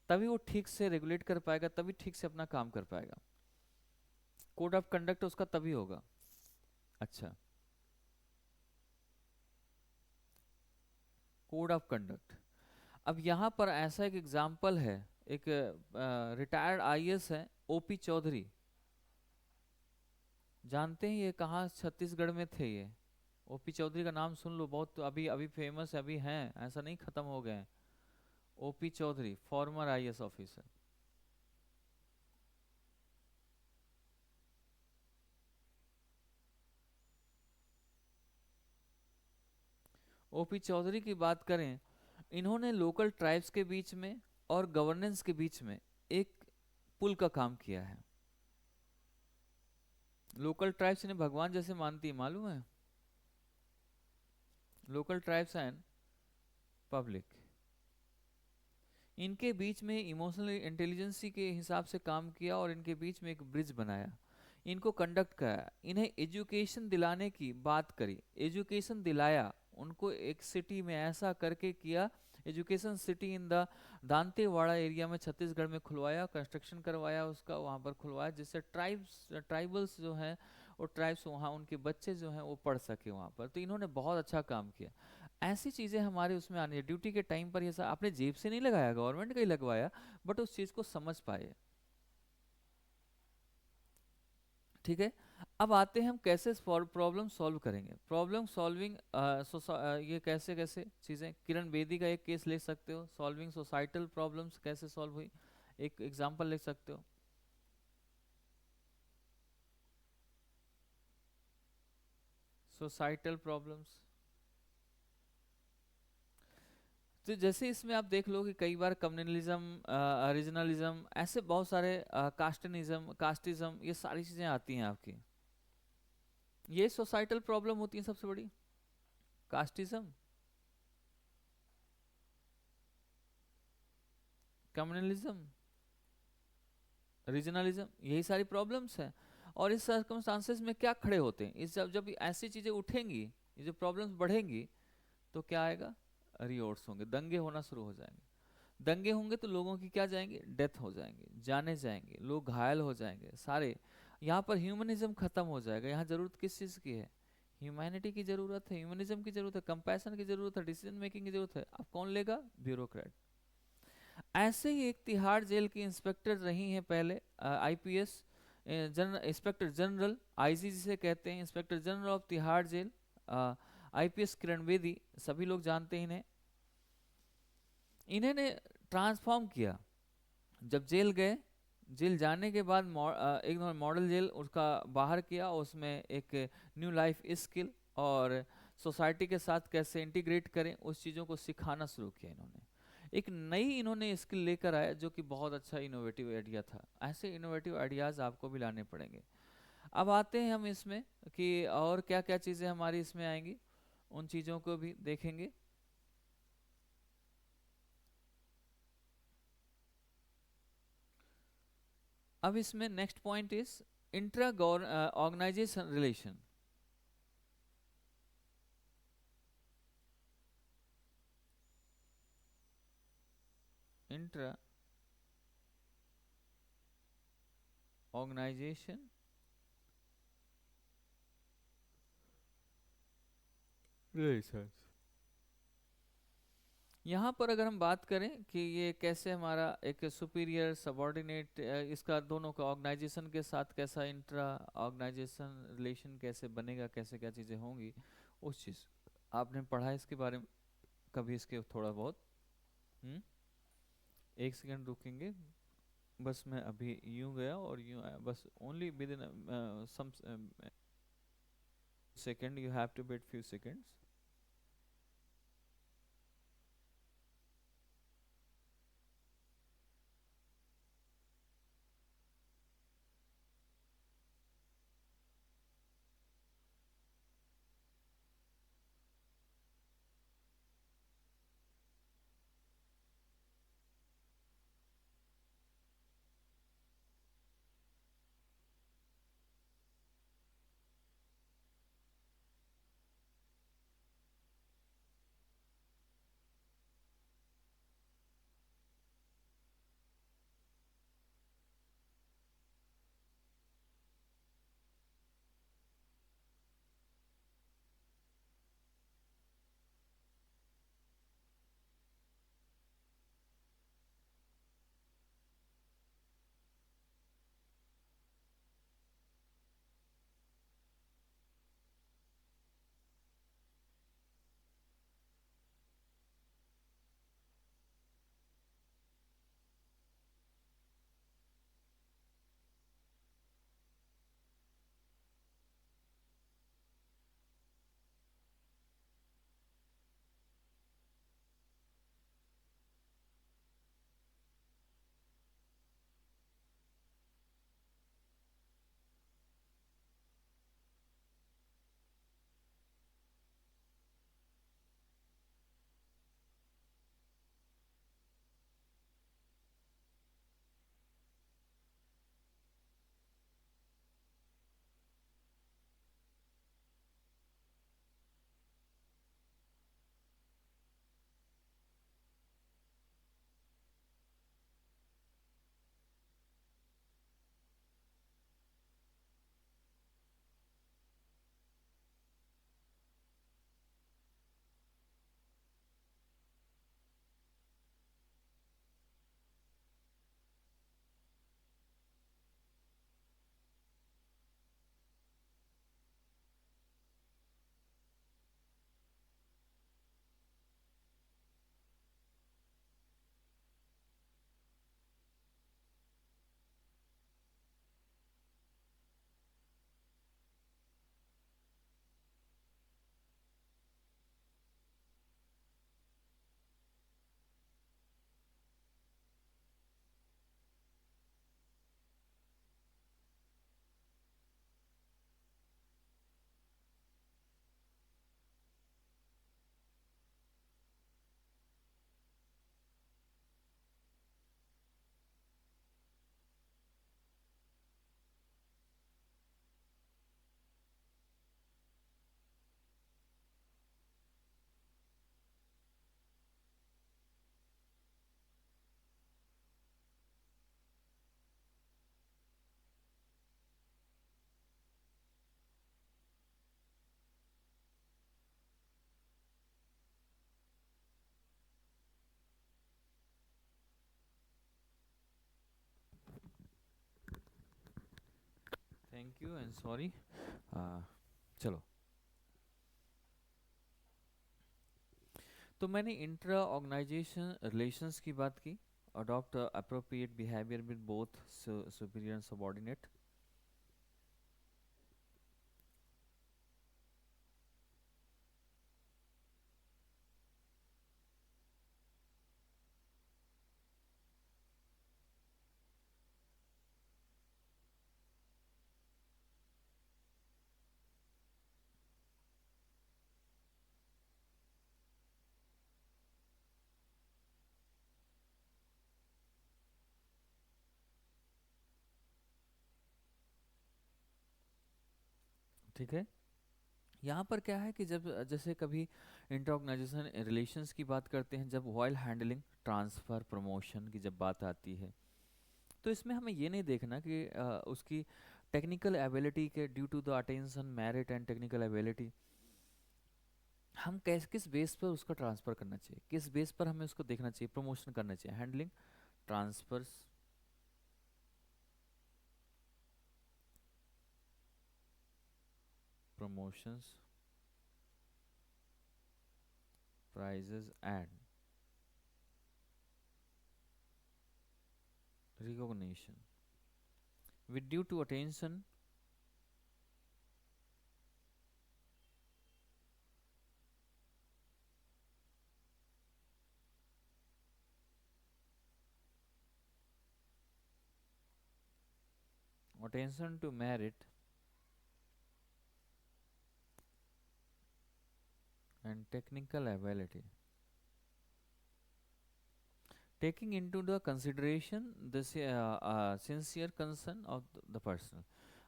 तभी वो ठीक से रेगुलेट कर पाएगा, तभी ठीक से अपना काम कर पाएगा। कोड ऑफ कंडक्ट उसका तभी होगा। अच्छा, कोड ऑफ कंडक्ट, अब यहाँ पर ऐसा एक एग्जाम्पल है, एक रिटायर्ड आईएएस है ओपी चौधरी, जानते हैं ये कहाँ छत्तीसगढ़ में थे ये? ओपी चौधरी का नाम सुन लो, बहुत अभी अभी फेमस है, अभी हैं, ऐसा नहीं खत्म हो गए हैं। OP Chaudhary former IAS officer. OP Chaudhary की बात करें, इन्होंने लोकल ट्राइब्स के बीच में और गवर्नेंस के बीच में एक पुल का काम किया है। लोकल ट्राइब्स इन्हें भगवान जैसे मानती है, मालूम है? लोकल ट्राइब्स एंड पब्लिक, इनके बीच में इमोशनल इंटेलिजेंसी के हिसाब से काम किया और इनके बीच में एक ब्रिज बनाया, इनको कंडक्ट कराया, इन्हें एजुकेशन दिलाने की बात करी, एजुकेशन दिलाया उनको, एक सिटी में ऐसा करके किया, education city in the Dantewada area में छत्तीसगढ़ में खुलवाया, कंस्ट्रक्शन करवाया उसका, वहाँ पर खुलवाया, जिससे ट्राइबल्स जो हैं और ट्राइब्स वहाँ उनके बच्चे जो हैं वो पढ़ सके वहाँ पर। तो इन्होंने बहुत अच्छा काम किया। ऐसी चीज़ें हमारे उसमें आनी है ड्यूटी के टाइम पर, ये सब आपने जेब से नहीं लगाया, गवर्नमेंट का ही लगवाया, बट उस चीज़ को समझ पाए। ठीक है, अब आते हैं हम कैसे प्रॉब्लम सॉल्व करेंगे। प्रॉब्लम सॉल्विंग, ये कैसे कैसे चीज़ें, किरण बेदी का एक केस ले सकते हो, सॉल्विंग सोसाइटल प्रॉब्लम्स कैसे सॉल्व हुई, एक एग्जांपल ले सकते हो। सोसाइटल प्रॉब्लम्स, तो जैसे इसमें आप देख लो कि कई बार कम्युनलिज्म, रीजनलिज्म, ऐसे बहुत सारे, कास्टिज्म, ये सारी चीज़ें आती हैं आपकी, ये सोसाइटल प्रॉब्लम होती है सबसे बड़ी। कास्टिज्म, कम्युनलिज्म, रीजनलिज्म, यही सारी प्रॉब्लम्स हैं। और इस सर्कमस्टांसेस में क्या खड़े होते हैं, इस जब ऐसी चीजें उठेंगी, ये जो प्रॉब्लम्स बढ़ेंगी, तो क्या आएगा, रिवोल्ट्स होंगे, दंगे होना शुरू हो जाएंगे। दंगे होंगे तो लोगों की क्या जाएंगे, डेथ हो जाएंगे, जाने जाएंगे, लोग घायल हो जाएंगे सारे। यहाँ पर ह्यूमनिज्म खत्म हो जाएगा। यहाँ जरूरत किस चीज की है, ह्यूमैनिटी की जरूरत है, ह्यूमनिज्म की जरूरत है, कंपैशन की जरूरत है, डिसीजन मेकिंग की जरूरत है। अब कौन लेगा, ब्यूरोक्रेट। ऐसे ही एक तिहाड़ जेल की इंस्पेक्टर रही हैं पहले, IPS general, inspector general, IG जिसे कहते हैं, inspector general of Tihar jail, IPS Kiran Bedi, सभी लोग जानते हैं इन्हें। इन्होंने ट्रांसफॉर्म किया। जब जेल गए, जेल जाने के बाद एक मॉडल जेल उसका बाहर किया, उसमें एक न्यू लाइफ स्किल और सोसाइटी के साथ कैसे इंटीग्रेट करें उस चीज़ों को सिखाना शुरू किया इन्होंने। एक नई इन्होंने स्किल लेकर आया जो कि बहुत अच्छा इनोवेटिव आइडिया था। ऐसे इनोवेटिव आइडियाज़ आपको भी लाने पड़ेंगे। अब आते हैं हम इसमें कि और क्या क्या चीज़ें हमारी इसमें आएंगी, उन चीज़ों को भी देखेंगे। अब इसमें next point is intra organisation relation. Intra organisation relation. यहाँ पर अगर हम बात करें कि ये कैसे हमारा एक सुपीरियर सबॉर्डिनेट, इसका दोनों का ऑर्गेनाइजेशन के साथ कैसा इंट्रा ऑर्गेनाइजेशन रिलेशन कैसे बनेगा, कैसे क्या चीज़ें होंगी, उस चीज़ आपने पढ़ा है इसके बारे में कभी, इसके थोड़ा बहुत। हम्म, एक सेकंड रुकेंगे, बस मैं अभी यूं गया और यूं आया, बस only within some second, you have to wait few seconds. Thank you and sorry. चलो, तो मैंने इंट्रा ऑर्गेनाइजेशन रिलेशंस की बात की। Adopt appropriate behaviour with both superior and subordinate. ठीक है, यहाँ पर क्या है कि जब जैसे कभी इंटर ऑर्गेनाइजेशन रिलेशंस की बात करते हैं, जब वाइल हैंडलिंग ट्रांसफ़र प्रमोशन की जब बात आती है, तो इसमें हमें ये नहीं देखना कि उसकी टेक्निकल एबिलिटी के due to the attention merit and technical ability हम कैस किस बेस पर उसका ट्रांसफ़र करना चाहिए, किस बेस पर हमें उसको देखना चाहिए, प्रमोशन करना चाहिए। Handling transfers promotions prizes and recognition with due to attention attention to merit and technical ability, taking into the consideration the sincere concern of the person।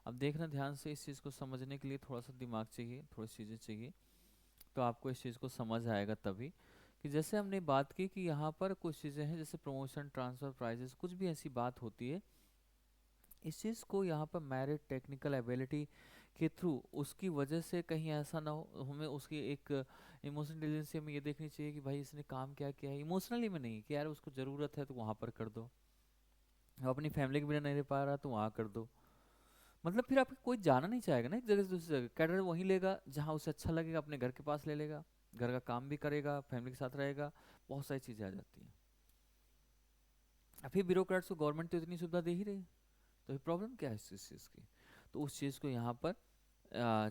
अब देखना ध्यान से, इस चीज़ को समझने के लिए थोड़ा सा दिमाग चाहिए, थोड़ी चीज़ें चाहिए, तो आपको इस चीज़ को समझ आएगा तभी कि जैसे हमने बात की कि यहाँ पर कुछ चीज़ें हैं जैसे प्रमोशन ट्रांसफ़र प्राइजेस, कुछ भी ऐसी बात होती है, इस चीज़ को यहाँ पर मेरिट टेक्निकल एबिलिटी के थ्रू उसकी वजह से कहीं ऐसा ना हो, हमें उसकी एक इमोशनल इंटेलिजेंस से हमें ये देखनी चाहिए कि भाई इसने काम क्या किया है, इमोशनली में नहीं कि यार उसको ज़रूरत है तो वहाँ पर कर दो, अब अपनी फैमिली के बिना नहीं रह पा रहा तो वहाँ कर दो। मतलब फिर आपको कोई जाना नहीं चाहेगा ना एक जगह से दूसरी जगह, कैडर वहीं लेगा जहाँ उसे अच्छा लगेगा, अपने घर के पास ले लेगा, घर का काम भी करेगा, फैमिली के साथ रहेगा, बहुत सारी चीज़ें आ जाती हैं। अब फिर ब्यूरोक्रेट्स को गवर्नमेंट तो इतनी सुविधा दे ही रही है, तो फिर प्रॉब्लम क्या है इस चीज़ की। तो उस चीज़ को यहाँ पर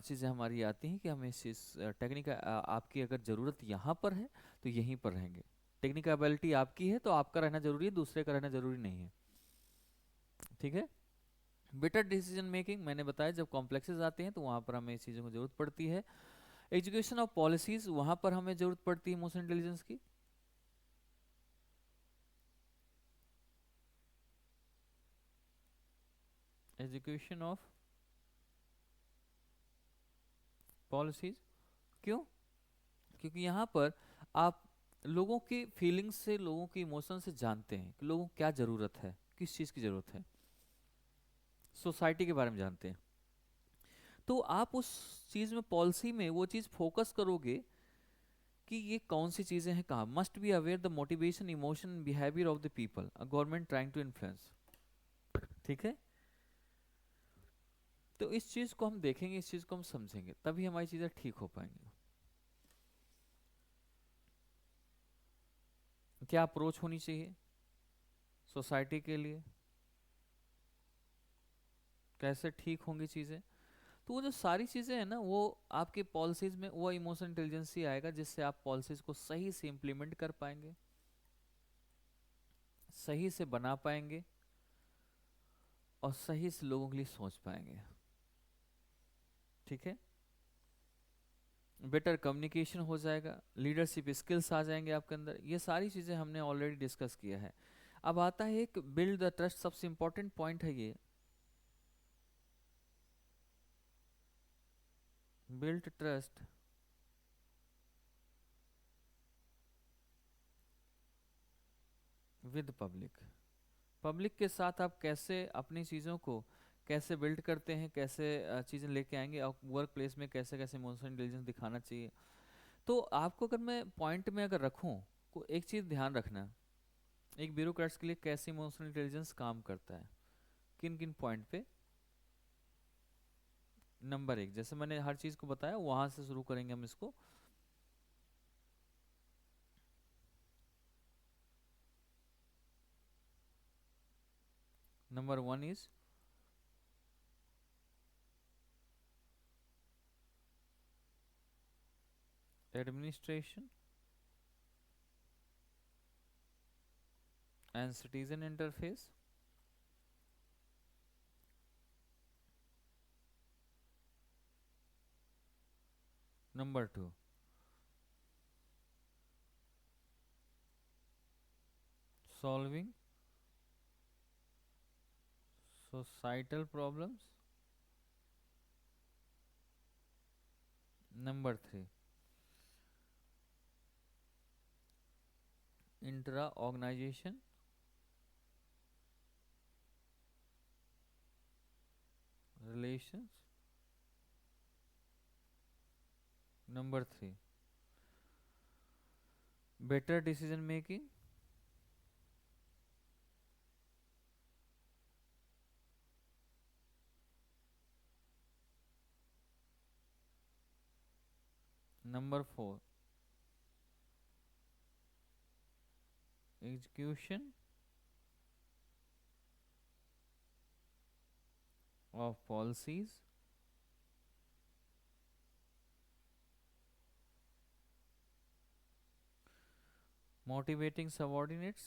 चीज़ें हमारी आती हैं कि हमें इस चीज़ टेक्निक आपकी अगर ज़रूरत यहाँ पर है तो यहीं पर रहेंगे, टेक्निकल एबिलिटी आपकी है तो आपका रहना जरूरी है, दूसरे का रहना जरूरी नहीं है। ठीक है, बेटर डिसीजन मेकिंग मैंने बताया, जब कॉम्प्लेक्सेस आते हैं तो वहाँ पर हमें इस चीज़ों की जरूरत पड़ती है। एजुकेशन ऑफ पॉलिसीज, वहाँ पर हमें जरूरत पड़ती है इमोशनल इंटेलिजेंस की। एजुकेशन ऑफ पॉलिसीज, क्यों? क्योंकि यहाँ पर आप लोगों की फीलिंग्स से, लोगों के इमोशन से जानते हैं कि लोगों को क्या ज़रूरत है, किस चीज़ की ज़रूरत है, सोसाइटी के बारे में जानते हैं। तो आप उस चीज़ में, पॉलिसी में वो चीज़ फोकस करोगे कि ये कौन सी चीज़ें हैं, कहाँ must be aware the motivation emotion behaviour of the people a government trying to influence. ठीक है, तो इस चीज़ को हम देखेंगे, इस चीज़ को हम समझेंगे, तभी हमारी चीज़ें ठीक हो पाएंगी। क्या अप्रोच होनी चाहिए सोसाइटी के लिए, कैसे ठीक होंगी चीज़ें, तो वो जो सारी चीज़ें हैं ना, वो आपके पॉलिसीज़ में वो इमोशनल इंटेलिजेंस ही आएगा जिससे आप पॉलिसीज़ को सही से इम्प्लीमेंट कर पाएंगे, सही से बना पाएंगे और सही से लोगों के लिए सोच पाएंगे। ठीक है, बेटर कम्युनिकेशन हो जाएगा, लीडरशिप स्किल्स आ जाएंगे आपके अंदर, ये सारी चीज़ें हमने ऑलरेडी डिस्कस किया है। अब आता है एक बिल्ड द ट्रस्ट, सबसे इंपॉर्टेंट पॉइंट है ये, build trust with public. Public के साथ आप कैसे अपनी चीज़ों को कैसे बिल्ड करते हैं, कैसे चीज़ें लेके आएंगे, और वर्क प्लेस में कैसे कैसे इमोशनल इंटेलिजेंस दिखाना चाहिए। तो आपको अगर मैं पॉइंट में अगर रखूं, को एक चीज़ ध्यान रखना, एक ब्यूरोक्रेट्स के लिए कैसे इमोशनल इंटेलिजेंस काम करता है, किन किन पॉइंट पे। नंबर एक, जैसे मैंने हर चीज को बताया वहां से शुरू करेंगे हम इसको। Number one is administration and citizen interface. Number two, solving societal problems. Number three, intra organisation relations. Number three, better decision making. Number four, execution of policies. Motivating subordinates.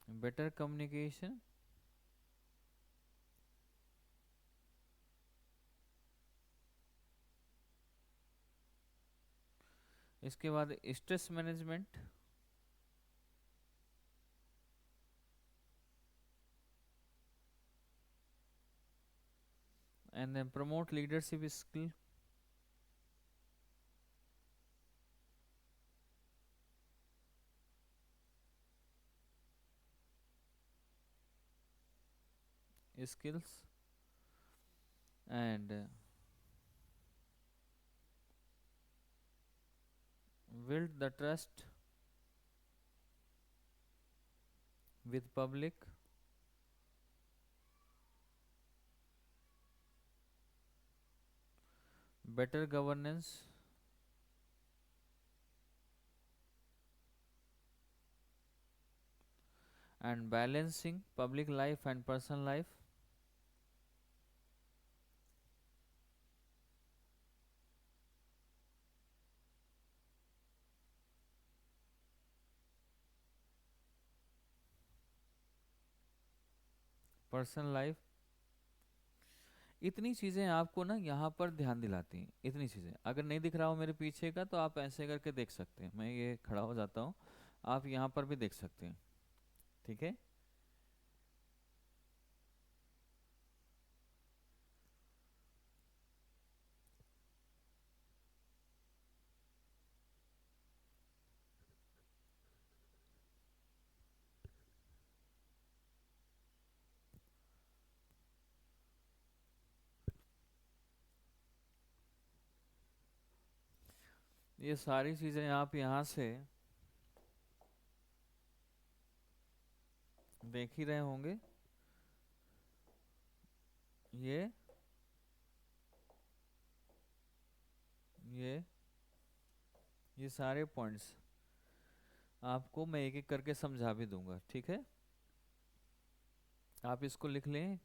Better communication. इसके बाद stress management. And then promote leadership skill. skills and build the trust with public, better governance and balancing public life and personal life. Personal life, इतनी चीज़ें आपको ना यहाँ पर ध्यान दिलाती हैं। इतनी चीज़ें अगर नहीं दिख रहा हो मेरे पीछे का तो आप ऐसे करके देख सकते हैं, मैं ये खड़ा हो जाता हूँ, आप यहाँ पर भी देख सकते हैं। ठीक है, ये सारी चीज़ें आप यहाँ से देख ही रहे होंगे। ये ये ये सारे पॉइंट्स आपको मैं एक एक करके समझा भी दूंगा। ठीक है, आप इसको लिख लें।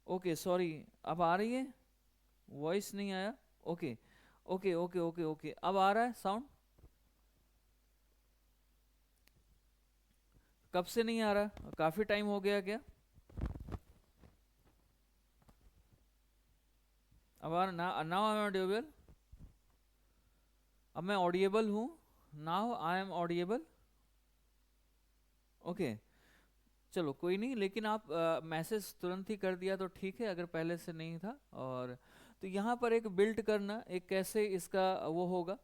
ओके सॉरी, अब आ रही है? वॉइस नहीं आया? Okay okay okay okay okay, अब आ रहा है साउंड? कब से नहीं आ रहा? काफी टाइम हो गया क्या? अब आ रहा? Now I am audible? अब मैं ऑडिएबल हूँ? Now I am audible? Okay, चलो कोई नहीं, लेकिन आप मैसेज तुरंत ही कर दिया तो ठीक है, अगर पहले से नहीं था। और तो यहाँ पर एक बिल्ड करना, एक कैसे इसका वो होगा,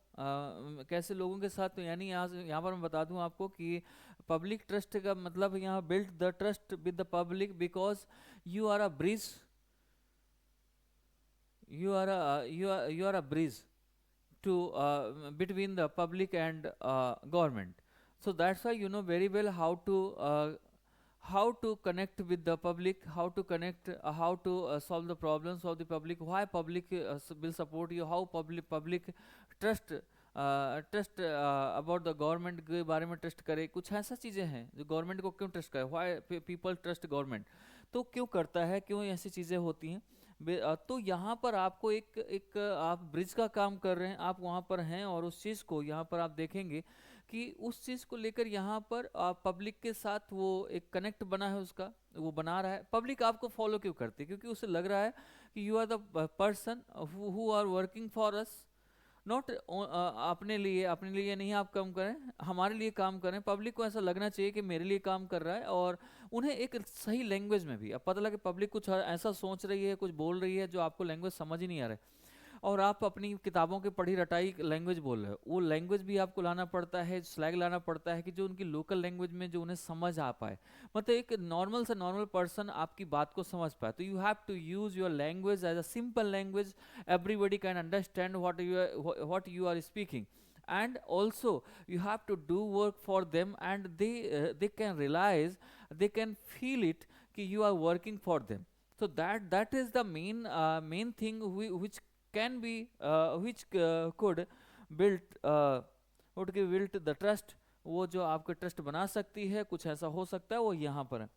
कैसे लोगों के साथ, तो यानी यहाँ पर मैं बता दूँ आपको कि पब्लिक ट्रस्ट का मतलब यहाँ build the trust with the public, because you are a bridge, you are a bridge to between the public and government. So that's why you know very well how to connect with the public, how to connect, how to solve the problems of the public, why public will support you, how public trust trust about the government के बारे में trust करे, कुछ ऐसा चीज़ें हैं जो government को क्यों ट्रस्ट करे, व्हाई पीपल ट्रस्ट गवर्नमेंट, तो क्यों करता है, क्यों ऐसी चीज़ें होती हैं। तो यहाँ पर आपको एक एक आप ब्रिज का काम कर रहे हैं, आप वहाँ पर हैं, और उस चीज़ को यहाँ पर आप देखेंगे कि उस चीज़ को लेकर यहाँ पर पब्लिक के साथ वो एक कनेक्ट बना है, उसका वो बना रहा है। पब्लिक आपको फॉलो क्यों करती है? क्योंकि उसे लग रहा है कि you are the person who are working for us, not अपने लिए नहीं आप काम करें, हमारे लिए काम करें। पब्लिक को ऐसा लगना चाहिए कि मेरे लिए काम कर रहा है, और उन्हें एक सही लैंग्वेज में भी, अब पता लगे पब्लिक कुछ ऐसा सोच रही है, कुछ बोल रही है जो आपको लैंग्वेज समझ ही नहीं आ रहा है, और आप अपनी किताबों की पढ़ी रटाई लैंग्वेज बोल रहे हो, वो लैंग्वेज भी आपको लाना पड़ता है, स्लैग लाना पड़ता है कि जो उनकी लोकल लैंग्वेज में जो उन्हें समझ आ पाए, मतलब एक नॉर्मल से नॉर्मल पर्सन आपकी बात को समझ पाए। तो you have to use your language as a simple language, everybody can understand what you are speaking, and also you have to do work for them, and they can realize, they can feel it कि you are working for them. So that is the main thing which can be could build build the trust, वो जो आपका trust बना सकती है, कुछ ऐसा हो सकता है, वो यहाँ पर है।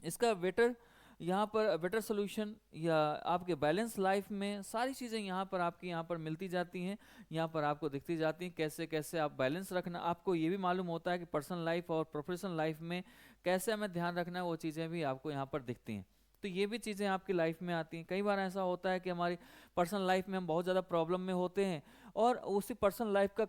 इसका बेटर, यहाँ पर बेटर सोल्यूशन, या आपके बैलेंस लाइफ में सारी चीज़ें यहाँ पर आपकी यहाँ पर मिलती जाती हैं, यहाँ पर आपको दिखती जाती हैं कैसे कैसे आप बैलेंस रखना, आपको ये भी मालूम होता है कि पर्सनल लाइफ और प्रोफेशनल लाइफ में कैसे हमें ध्यान रखना है, वो चीज़ें भी आपको यहाँ पर दिखती हैं। तो ये भी चीज़ें आपकी लाइफ में आती हैं। कई बार ऐसा होता है कि हमारी पर्सनल लाइफ में हम बहुत ज़्यादा प्रॉब्लम में होते हैं, और उसी पर्सनल लाइफ का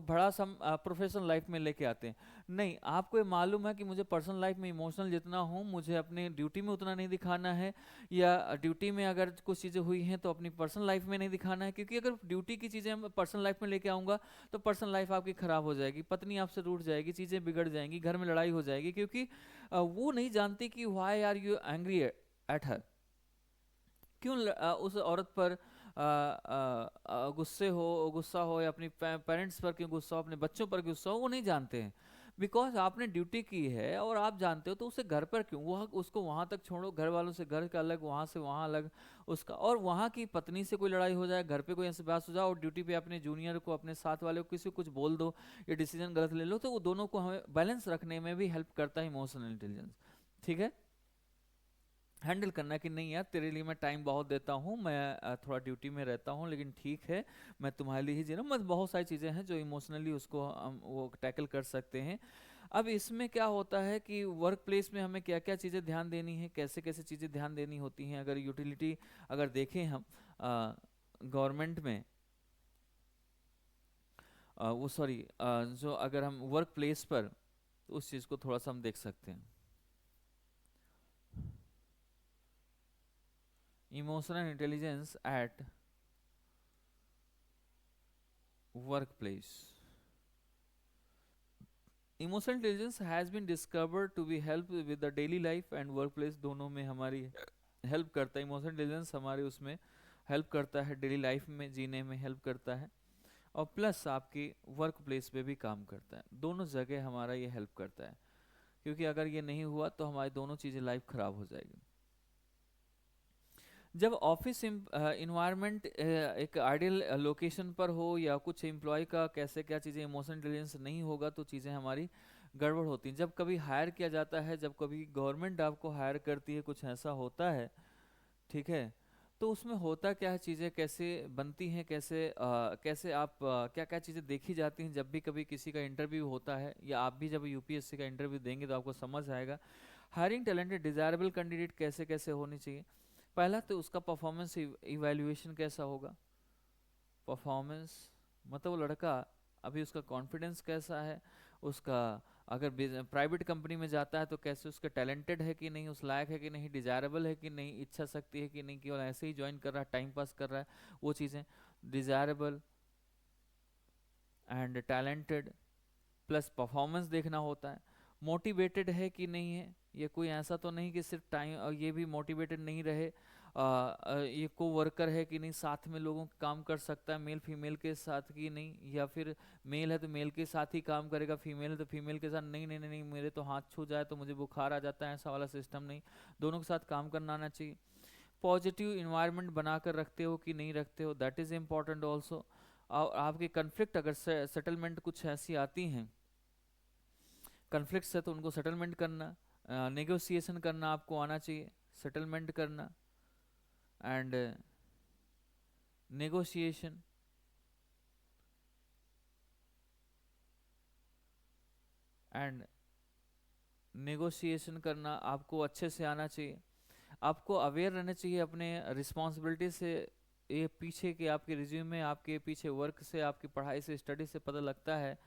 भड़ा हम प्रोफेशनल लाइफ में लेके आते हैं। नहीं, आपको ये मालूम है कि मुझे पर्सनल लाइफ में इमोशनल जितना हूँ, मुझे अपने ड्यूटी में उतना नहीं दिखाना है, या ड्यूटी में अगर कुछ चीज़ें हुई हैं तो अपनी पर्सनल लाइफ में नहीं दिखाना है, क्योंकि अगर ड्यूटी की चीज़ें मैं पर्सनल लाइफ में लेके आऊँगा तो पर्सनल लाइफ आपकी ख़राब हो जाएगी, पत्नी आपसे रूठ जाएगी, चीज़ें बिगड़ जाएंगी, घर में लड़ाई हो जाएगी, क्योंकि वो नहीं जानती कि why are you angry at her, क्यों उस औरत पर गुस्सा हो, या अपनी पेरेंट्स पर क्यों गुस्सा हो, अपने बच्चों पर गुस्सा हो, वो नहीं जानते हैं। बिकॉज आपने ड्यूटी की है और आप जानते हो, तो उसे घर पर क्यों, वो उसको वहाँ तक छोड़ो, घर वालों से घर का अलग, वहाँ से वहाँ अलग उसका, और वहाँ की पत्नी से कोई लड़ाई हो जाए, घर पे कोई ऐसे बात हो जाए, और ड्यूटी पे अपने जूनियर को, अपने साथ वाले को, किसी को कुछ बोल दो, ये डिसीजन गलत ले लो, तो वो दोनों को हमें बैलेंस रखने में भी हेल्प करता है इमोशनल इंटेलिजेंस। ठीक है, हैंडल करना कि नहीं यार, तेरे लिए मैं टाइम बहुत देता हूँ, मैं थोड़ा ड्यूटी में रहता हूँ, लेकिन ठीक है, मैं तुम्हारे लिए ही जी रहा हूँ। बस बहुत सारी चीज़ें हैं जो इमोशनली उसको हम वो टैकल कर सकते हैं। अब इसमें क्या होता है कि वर्क प्लेस में हमें क्या क्या चीज़ें ध्यान देनी है, कैसे कैसे चीज़ें ध्यान देनी होती हैं। अगर यूटिलिटी अगर देखें हम गवर्नमेंट में, वो सॉरी, जो अगर हम वर्क प्लेस पर, तो उस चीज़ को थोड़ा सा हम देख सकते हैं। Emotional intelligence at workplace. Emotional intelligence has been discovered to be help with the daily life and workplace, दोनों में हमारी हेल्प करता है। इमोशनल इंटेलिजेंस हमारे उसमें हेल्प करता है, डेली लाइफ में जीने में हेल्प करता है, और प्लस आपकी वर्क प्लेस पे भी काम करता है। दोनों जगह हमारा ये हेल्प करता है, क्योंकि अगर ये नहीं हुआ तो हमारी दोनों चीज़ें लाइफ ख़राब हो जाएगी। जब ऑफिस इन्वायरमेंट एक आइडियल लोकेशन पर हो, या कुछ एम्प्लॉय का कैसे क्या चीज़ें इमोशनल इंटेलिजेंस नहीं होगा, तो चीज़ें हमारी गड़बड़ होती हैं। जब कभी हायर किया जाता है, जब कभी गवर्नमेंट आपको हायर करती है, कुछ ऐसा होता है, ठीक है। तो उसमें होता क्या है, चीज़ें कैसे बनती हैं, कैसे आप क्या क्या चीज़ें देखी जाती हैं जब भी कभी किसी का इंटरव्यू होता है, या आप भी जब यूपीएससी का इंटरव्यू देंगे तो आपको समझ आएगा। हायरिंग टैलेंटेड डिजायरेबल कैंडिडेट कैसे कैसे होनी चाहिए। पहला तो उसका परफॉर्मेंस इवैल्यूएशन कैसा होगा। परफॉर्मेंस मतलब वो लड़का अभी उसका कॉन्फिडेंस कैसा है, उसका अगर प्राइवेट कंपनी में जाता है तो कैसे उसका टैलेंटेड है कि नहीं, उस लायक है कि नहीं, डिजायरेबल है कि नहीं, इच्छा शक्ति है कि नहीं, केवल ऐसे ही ज्वाइन कर रहा है, टाइम पास कर रहा है, वो चीज़ें। Desirable and talented plus performance देखना होता है। मोटिवेटेड है कि नहीं है, ये कोई ऐसा तो नहीं कि सिर्फ टाइम, और ये भी मोटिवेटेड नहीं रहे, ये को वर्कर है कि नहीं, साथ में लोगों के काम कर सकता है, मेल फीमेल के साथ कि नहीं, या फिर मेल है तो मेल के साथ ही काम करेगा, फीमेल है तो फीमेल के साथ नहीं नहीं नहीं नहीं, मेरे तो हाथ छू जाए तो मुझे बुखार आ जाता है, ऐसा वाला सिस्टम नहीं, दोनों के साथ काम करना आना चाहिए। पॉजिटिव इन्वायरमेंट बनाकर रखते हो कि नहीं रखते हो, दैट इज़ इम्पॉर्टेंट ऑल्सो। आपके कन्फ्लिक्ट अगर सेटलमेंट कुछ ऐसी आती हैं, कन्फ्लिक्ट्स है तो उनको सेटलमेंट करना, नेगोशिएशन करना आपको आना चाहिए, सेटलमेंट करना एंड नेगोशिएशन एंड नेगोशिएशन करना आपको अच्छे से आना चाहिए। आपको अवेयर रहना चाहिए अपने रिस्पॉन्सिबिलिटी से। ये पीछे के आपके रिज्यूम में, आपके पीछे वर्क से, आपकी पढ़ाई से, स्टडी से पता लगता है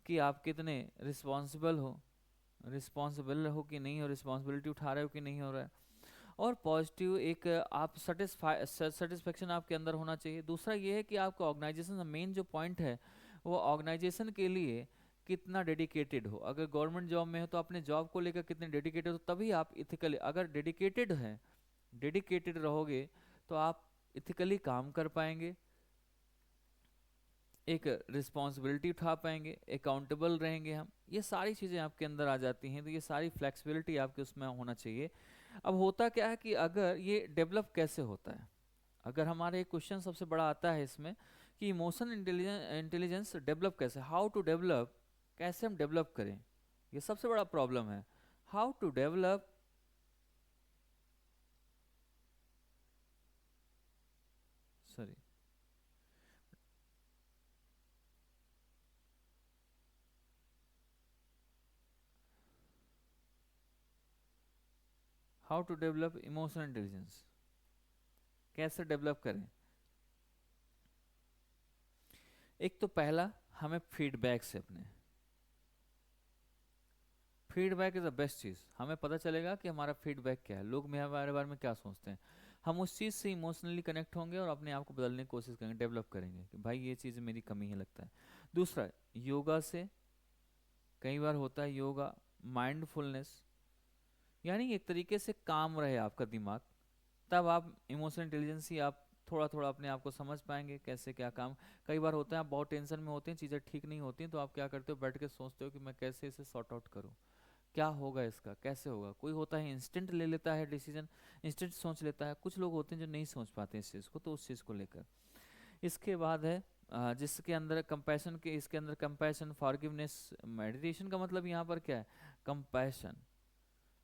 कि आप कितने रिस्पॉन्सिबल हो कि नहीं हो, रिस्पॉन्सिबिलिटी उठा रहे हो कि नहीं हो रहा है। और पॉजिटिव एक आप सेटिस्फेक्शन आपके अंदर होना चाहिए। दूसरा ये है कि आपका ऑर्गेनाइजेशन का मेन जो पॉइंट है, वो ऑर्गेनाइजेशन के लिए कितना डेडिकेटेड हो। अगर गवर्नमेंट जॉब में हो तो अपने जॉब को लेकर कितने डेडिकेटेड हो, तभी आप इथिकली, अगर डेडिकेटेड रहोगे तो आप इथिकली काम कर पाएंगे, एक रिस्पॉन्सिबिलिटी उठा पाएंगे, अकाउंटेबल रहेंगे हम, ये सारी चीज़ें आपके अंदर आ जाती हैं। तो ये सारी फ्लेक्सिबिलिटी आपके उसमें होना चाहिए। अब होता क्या है कि अगर ये डेवलप कैसे होता है, अगर हमारे एक क्वेश्चन सबसे बड़ा आता है इसमें कि इमोशन इंटेलिजेंस डेवलप कैसे, हाउ टू डेवलप, कैसे हम डेवलप करें, ये सबसे बड़ा प्रॉब्लम है। How to develop, sorry, how to develop emotional intelligence, कैसे डेवलप करें। एक तो पहला, हमें फीडबैक से, अपने फीडबैक इज़ द बेस्ट चीज़। हमें पता चलेगा कि हमारा फीडबैक क्या है, लोग हमारे बारे में क्या सोचते हैं, हम उस चीज़ से इमोशनली कनेक्ट होंगे और अपने आप को बदलने की कोशिश करेंगे, डेवलप करेंगे कि भाई ये चीज़ मेरी कमी है लगता है। दूसरा, योगा से, कई बार होता है योगा, माइंडफुलनेस, यानी एक तरीके से काम रहे आपका दिमाग, तब आप इमोशनल इंटेलिजेंस ही आप थोड़ा थोड़ा अपने आप को समझ पाएंगे कैसे क्या काम। कई बार होता है आप बहुत टेंशन में होते हैं, चीज़ें ठीक नहीं होती हैं, तो आप क्या करते हो, बैठ के सोचते हो कि मैं कैसे इसे सॉर्ट आउट करूँ, क्या होगा इसका, कैसे होगा। कोई होता है इंस्टेंट ले लेता है डिसीजन, इंस्टेंट सोच लेता है, कुछ लोग होते हैं जो नहीं सोच पाते इस चीज़ को, तो उस चीज़ को लेकर। इसके बाद है जिसके अंदर कंपैशन के, इसके अंदर कंपैशन, फॉरगिवनेस। मेडिटेशन का मतलब यहाँ पर क्या है, कंपैशन,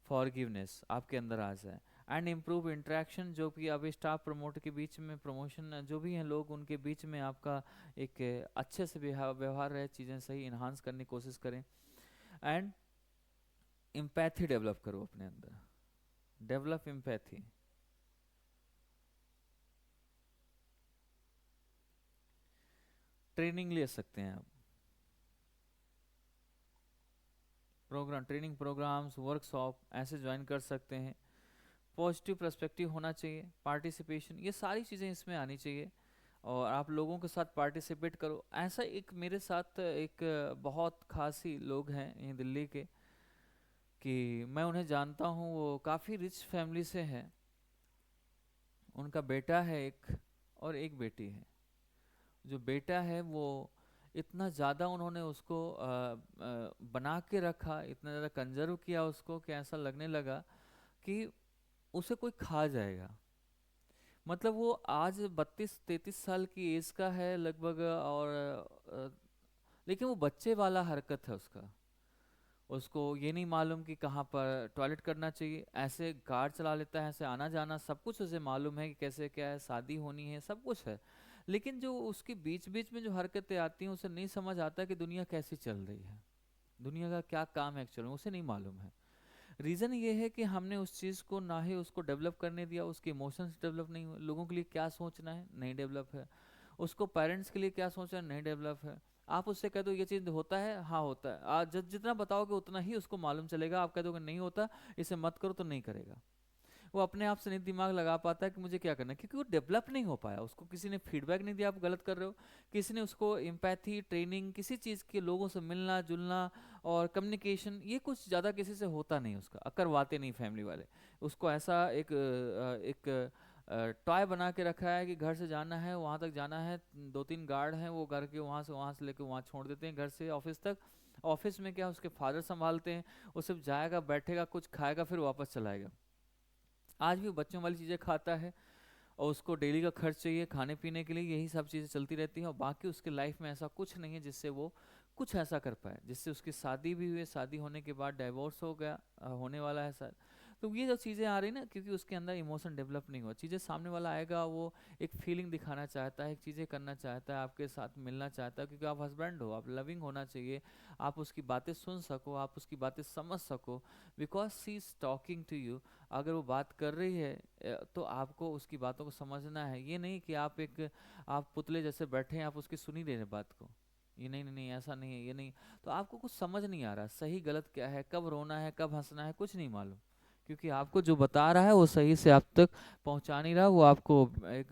फॉरगिवनेस आपके अंदर आ जाए। एंड इम्प्रूव इंटरेक्शन, जो कि अभी स्टाफ प्रमोट के बीच में, प्रमोशन जो भी हैं लोग, उनके बीच में आपका एक अच्छे से व्यवहार रहे, चीज़ें सही इन्हांस करने की कोशिश करें। एंड एम्पैथी डेवलप करो अपने अंदर, डेवलप एम्पैथी। ट्रेनिंग ले सकते हैं आप, प्रोग्राम, ट्रेनिंग प्रोग्राम्स, वर्कशॉप ऐसे ज्वाइन कर सकते हैं। पॉजिटिव पर्सपेक्टिव होना चाहिए, पार्टिसिपेशन, ये सारी चीज़ें इसमें आनी चाहिए। और आप लोगों के साथ पार्टिसिपेट करो। ऐसा एक मेरे साथ एक बहुत खासी लोग हैं ये दिल्ली के, कि मैं उन्हें जानता हूँ, वो काफ़ी रिच फैमिली से हैं, उनका बेटा है एक और एक बेटी है। जो बेटा है वो इतना ज़्यादा उन्होंने उसको बना के रखा, इतना ज़्यादा कंजर्व किया उसको, कि ऐसा लगने लगा कि उसे कोई खा जाएगा। मतलब वो आज 32-33 साल की एज का है लगभग, और लेकिन वो बच्चे वाला हरकत है उसका। उसको ये नहीं मालूम कि कहाँ पर टॉयलेट करना चाहिए, ऐसे कार चला लेता है, ऐसे आना जाना सब कुछ उसे मालूम है कि कैसे क्या है, शादी होनी है, सब कुछ है। लेकिन जो उसके बीच बीच में जो हरकतें आती हैं उसे नहीं समझ आता कि दुनिया कैसी चल रही है, दुनिया का क्या काम है एक्चुअली, उसे नहीं मालूम है। रीज़न ये है कि हमने उस चीज़ को ना ही उसको डेवलप करने दिया, उसके इमोशंस डेवलप नहीं हुए, लोगों के लिए क्या सोचना है नहीं डेवलप है, उसको पेरेंट्स के लिए क्या सोचना है नहीं डेवलप है। आप उससे कह दो ये चीज़ होता है, हाँ होता है, आज जितना बताओगे उतना ही उसको मालूम चलेगा। आप कह दोगे नहीं होता, इसे मत करो, तो नहीं करेगा। वो अपने आप से नहीं दिमाग लगा पाता है कि मुझे क्या करना है, क्योंकि वो डेवलप नहीं हो पाया, उसको किसी ने फीडबैक नहीं दिया आप गलत कर रहे हो, किसी ने उसको एम्पैथी ट्रेनिंग, किसी चीज़ के लोगों से मिलना जुलना और कम्युनिकेशन, ये कुछ ज़्यादा किसी से होता नहीं, उसका करवाते नहीं फैमिली वाले। उसको ऐसा एक टॉय बना के रखा है कि घर से जाना है, वहाँ तक जाना है, 2-3 गार्ड हैं, वो घर के वहाँ से लेके वहाँ छोड़ देते हैं, घर से ऑफिस तक। ऑफिस में क्या उसके फादर संभालते हैं, वो सिर्फ जाएगा बैठेगा कुछ खाएगा फिर वापस चलाएगा। आज भी वो बच्चों वाली चीज़ें खाता है और उसको डेली का खर्च चाहिए खाने पीने के लिए, यही सब चीज़ें चलती रहती हैं, और बाकी उसके लाइफ में ऐसा कुछ नहीं है जिससे वो कुछ ऐसा कर पाए, जिससे उसकी शादी भी हुई, शादी होने के बाद डाइवोर्स हो गया, होने वाला है सर। तो ये जो चीज़ें आ रही ना, क्योंकि उसके अंदर इमोशन डेवलप नहीं हुआ, चीज़ें सामने वाला आएगा वो एक फीलिंग दिखाना चाहता है, एक चीज़ें करना चाहता है, आपके साथ मिलना चाहता है, क्योंकि आप हस्बैंड हो, आप लविंग होना चाहिए, आप उसकी बातें सुन सको, आप उसकी बातें समझ सको, because she is talking to you. अगर वो बात कर रही है तो आपको उसकी बातों को समझना है, ये नहीं कि आप पुतले जैसे बैठे हैं, आप उसकी सुन ही रहे हैं बात को, ये नहीं नहीं नहीं ऐसा नहीं है, ये नहीं। तो आपको कुछ समझ नहीं आ रहा सही गलत क्या है, कब रोना है कब हंसना है, कुछ नहीं मालूम, क्योंकि आपको जो बता रहा है वो सही से आप तक पहुंचा नहीं रहा, वो आपको एक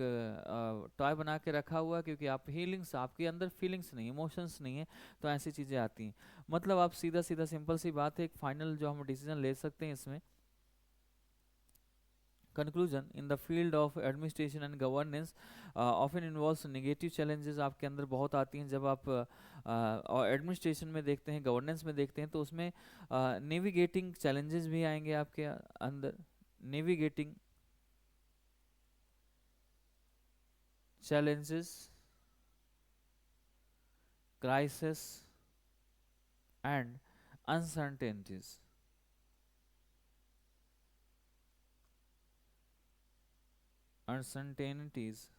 टॉय बना के रखा हुआ है, क्योंकि आप फीलिंग्स, आपके अंदर फीलिंग्स नहीं, इमोशंस नहीं है, तो ऐसी चीज़ें आती हैं। मतलब आप सीधा सीधा सिंपल सी बात है, एक फाइनल जो हम डिसीजन ले सकते हैं इसमें, conclusion in the field of administration and governance often involves negative challenges, आपके अंदर बहुत आती हैं जब आप और एडमिनिस्ट्रेशन में देखते हैं, गवर्नेंस में देखते हैं, तो उसमें नेविगेटिंग चैलेंजेस भी आएंगे आपके अंदर, navigating challenges, crisis and uncertainties। uncertainties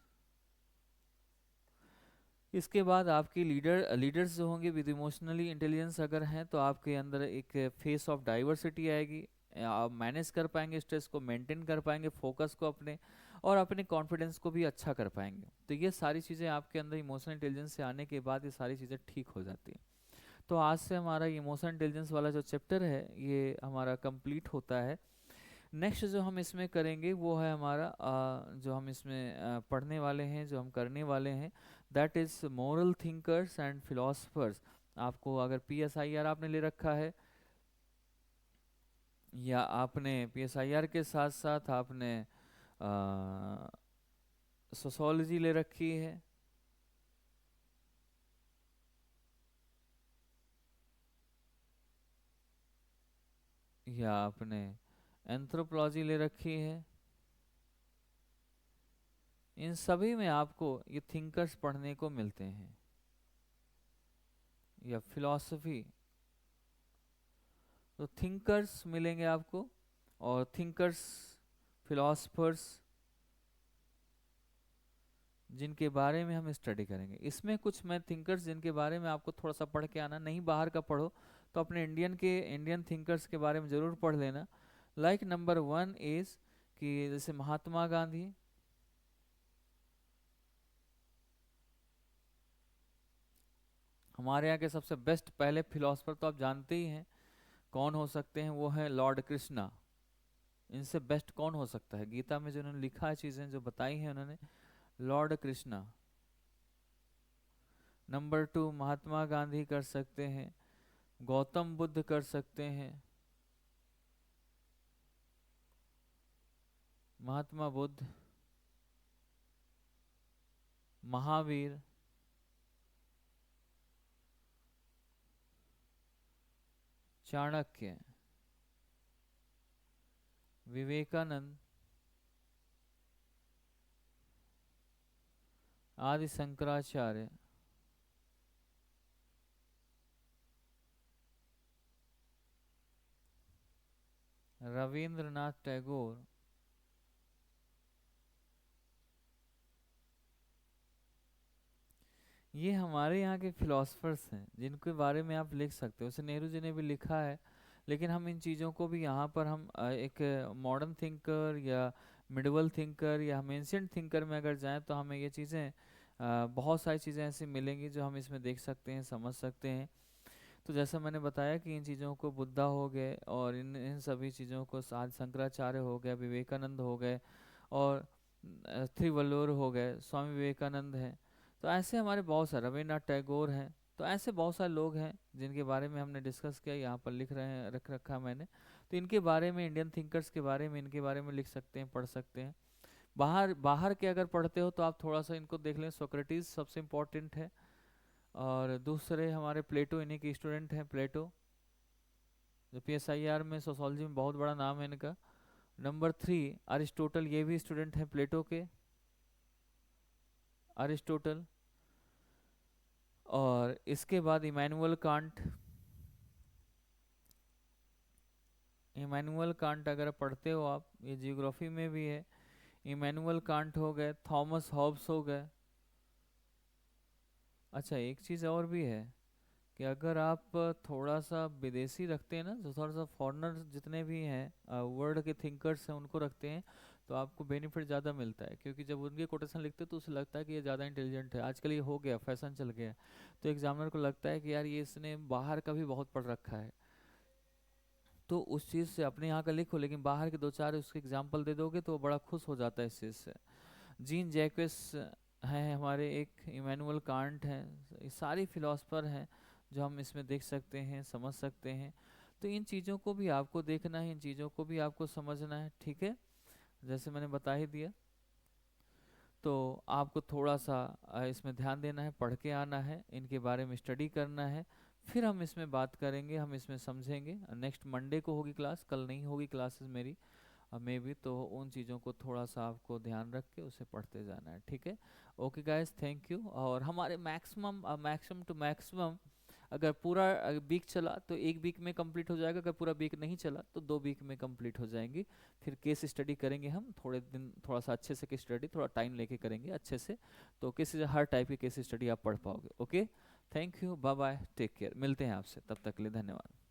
इसके बाद आपकी लीडर्स जो होंगे विद इमोशनली इंटेलिजेंस अगर हैं, तो आपके अंदर एक फेस ऑफ डाइवर्सिटी आएगी, आप मैनेज कर पाएंगे, स्ट्रेस को मेंटेन कर पाएंगे, फोकस को अपने और अपने कॉन्फिडेंस को भी अच्छा कर पाएंगे। तो ये सारी चीज़ें आपके अंदर इमोशनल इंटेलिजेंस से आने के बाद ये सारी चीज़ें ठीक हो जाती हैं। तो आज से हमारा इमोशनल इंटेलिजेंस वाला जो चैप्टर है ये हमारा कंप्लीट होता है। नेक्स्ट जो हम इसमें करेंगे वो है हमारा जो हम इसमें पढ़ने वाले हैं, जो हम करने वाले हैं, that is moral thinkers and philosophers. आपको अगर PSIR आपने ले रखा है, या आपने PSIR के साथ साथ आपने सोशोलॉजी ले रखी है, या आपने एंथ्रोपोलॉजी ले रखी है, इन सभी में आपको ये थिंकर्स पढ़ने को मिलते हैं, या फिलॉसफी, तो थिंकर्स मिलेंगे आपको, और थिंकर्स फिलोसफर्स जिनके बारे में हम स्टडी करेंगे। इसमें कुछ मैं थिंकर्स जिनके बारे में आपको थोड़ा सा पढ़ के आना, नहीं बाहर का पढ़ो तो अपने इंडियन थिंकर्स के बारे में ज़रूर पढ़ लेना। लाइक नंबर 1 इज़ कि जैसे महात्मा गांधी, हमारे यहाँ के सबसे बेस्ट पहले फिलोसफर तो आप जानते ही हैं कौन हो सकते हैं, वो है लॉर्ड कृष्णा। इनसे बेस्ट कौन हो सकता है, गीता में जो उन्होंने लिखा है, चीज़ें जो बताई हैं उन्होंने, लॉर्ड कृष्णा। नंबर 2 महात्मा गांधी कर सकते हैं, गौतम बुद्ध कर सकते हैं, महात्मा बुद्ध, महावीर, चाणक्य, विवेकानंद, आदि शंकराचार्य, रविंद्रनाथ टैगोर। ये हमारे यहाँ के फिलोसफर्स हैं जिनके बारे में आप लिख सकते हो, जैसे नेहरू जी ने भी लिखा है। लेकिन हम इन चीज़ों को भी यहाँ पर हम एक मॉडर्न थिंकर या मिडवल थिंकर या हम एंशियंट थिंकर में अगर जाएं तो हमें ये चीज़ें बहुत सारी चीज़ें ऐसी मिलेंगी जो हम इसमें देख सकते हैं, समझ सकते हैं। तो जैसा मैंने बताया कि इन चीज़ों को बुद्धा हो गए, और इन इन सभी चीज़ों को आज शंकराचार्य हो गए, विवेकानंद हो गए, और त्रिवल्लुवर हो गए, स्वामी विवेकानंद हैं। तो ऐसे हमारे बहुत सारे, रविन्द्रनाथ टैगोर हैं। तो ऐसे बहुत सारे लोग हैं जिनके बारे में हमने डिस्कस किया, यहाँ पर लिख रहे हैं, रख रखा मैंने। तो इनके बारे में, इंडियन थिंकर्स के बारे में, इनके बारे में लिख सकते हैं, पढ़ सकते हैं। बाहर बाहर के अगर पढ़ते हो तो आप थोड़ा सा इनको देख लें। सोक्रेटिस सबसे इम्पोर्टेंट है, और दूसरे हमारे प्लेटो, इन्हीं के स्टूडेंट हैं प्लेटो, जो PSIR में सोशोलॉजी में बहुत बड़ा नाम है इनका। नंबर 3 अरिस्टोटल, ये भी स्टूडेंट हैं प्लेटो के, अरिस्टोटल। और इसके बाद इमैनुअल कांट। इमैनुअल कांट अगर पढ़ते हो आप, ये जियोग्राफी में भी है। इमैनुअल कांट हो गए, थॉमस हॉब्स हो गए। अच्छा, एक चीज़ और भी है कि अगर आप थोड़ा सा विदेशी रखते हैं ना, जो थोड़ा सा फॉरेनर जितने भी हैं वर्ल्ड के थिंकर्स हैं उनको रखते हैं, तो आपको बेनिफिट ज़्यादा मिलता है। क्योंकि जब उनके कोटेशन लिखते हैं तो उसे लगता है कि ये ज़्यादा इंटेलिजेंट है। आजकल ये हो गया, फैशन चल गया है। तो एग्जामिनर को लगता है कि यार ये इसने बाहर का भी बहुत पढ़ रखा है। तो उस चीज़ से अपने यहाँ का लिखो, लेकिन बाहर के दो चार उसके एग्जाम्पल दे दोगे तो वो बड़ा खुश हो जाता है इस चीज़ से। जीन जैक्विस हैं हमारे एक, इमैनुअल कांट हैं, ये सारे फिलोसफर हैं जो हम इसमें देख सकते हैं, समझ सकते हैं। तो इन चीज़ों को भी आपको देखना है, इन चीज़ों को भी आपको समझना है, ठीक है। जैसे मैंने बता ही दिया, तो आपको थोड़ा सा इसमें ध्यान देना है, पढ़ के आना है, इनके बारे में स्टडी करना है। फिर हम इसमें बात करेंगे, हम इसमें समझेंगे। नेक्स्ट मंडे को होगी क्लास, कल नहीं होगी क्लासेस मेरी मे भी। तो उन चीज़ों को थोड़ा सा आपको ध्यान रख के उसे पढ़ते जाना है, ठीक है। Okay guys, thank you. और हमारे मैक्सिमम मैक्सिमम टू मैक्सिमम अगर पूरा वीक चला तो 1 वीक में कंप्लीट हो जाएगा, अगर पूरा वीक नहीं चला तो 2 वीक में कंप्लीट हो जाएंगी। फिर केस स्टडी करेंगे हम थोड़े दिन, थोड़ा सा अच्छे से केस स्टडी, थोड़ा टाइम लेके करेंगे अच्छे से। तो किसी हर टाइप की केस स्टडी आप पढ़ पाओगे। Okay, thank you, bye bye, take care. मिलते हैं आपसे, तब तक के लिए धन्यवाद।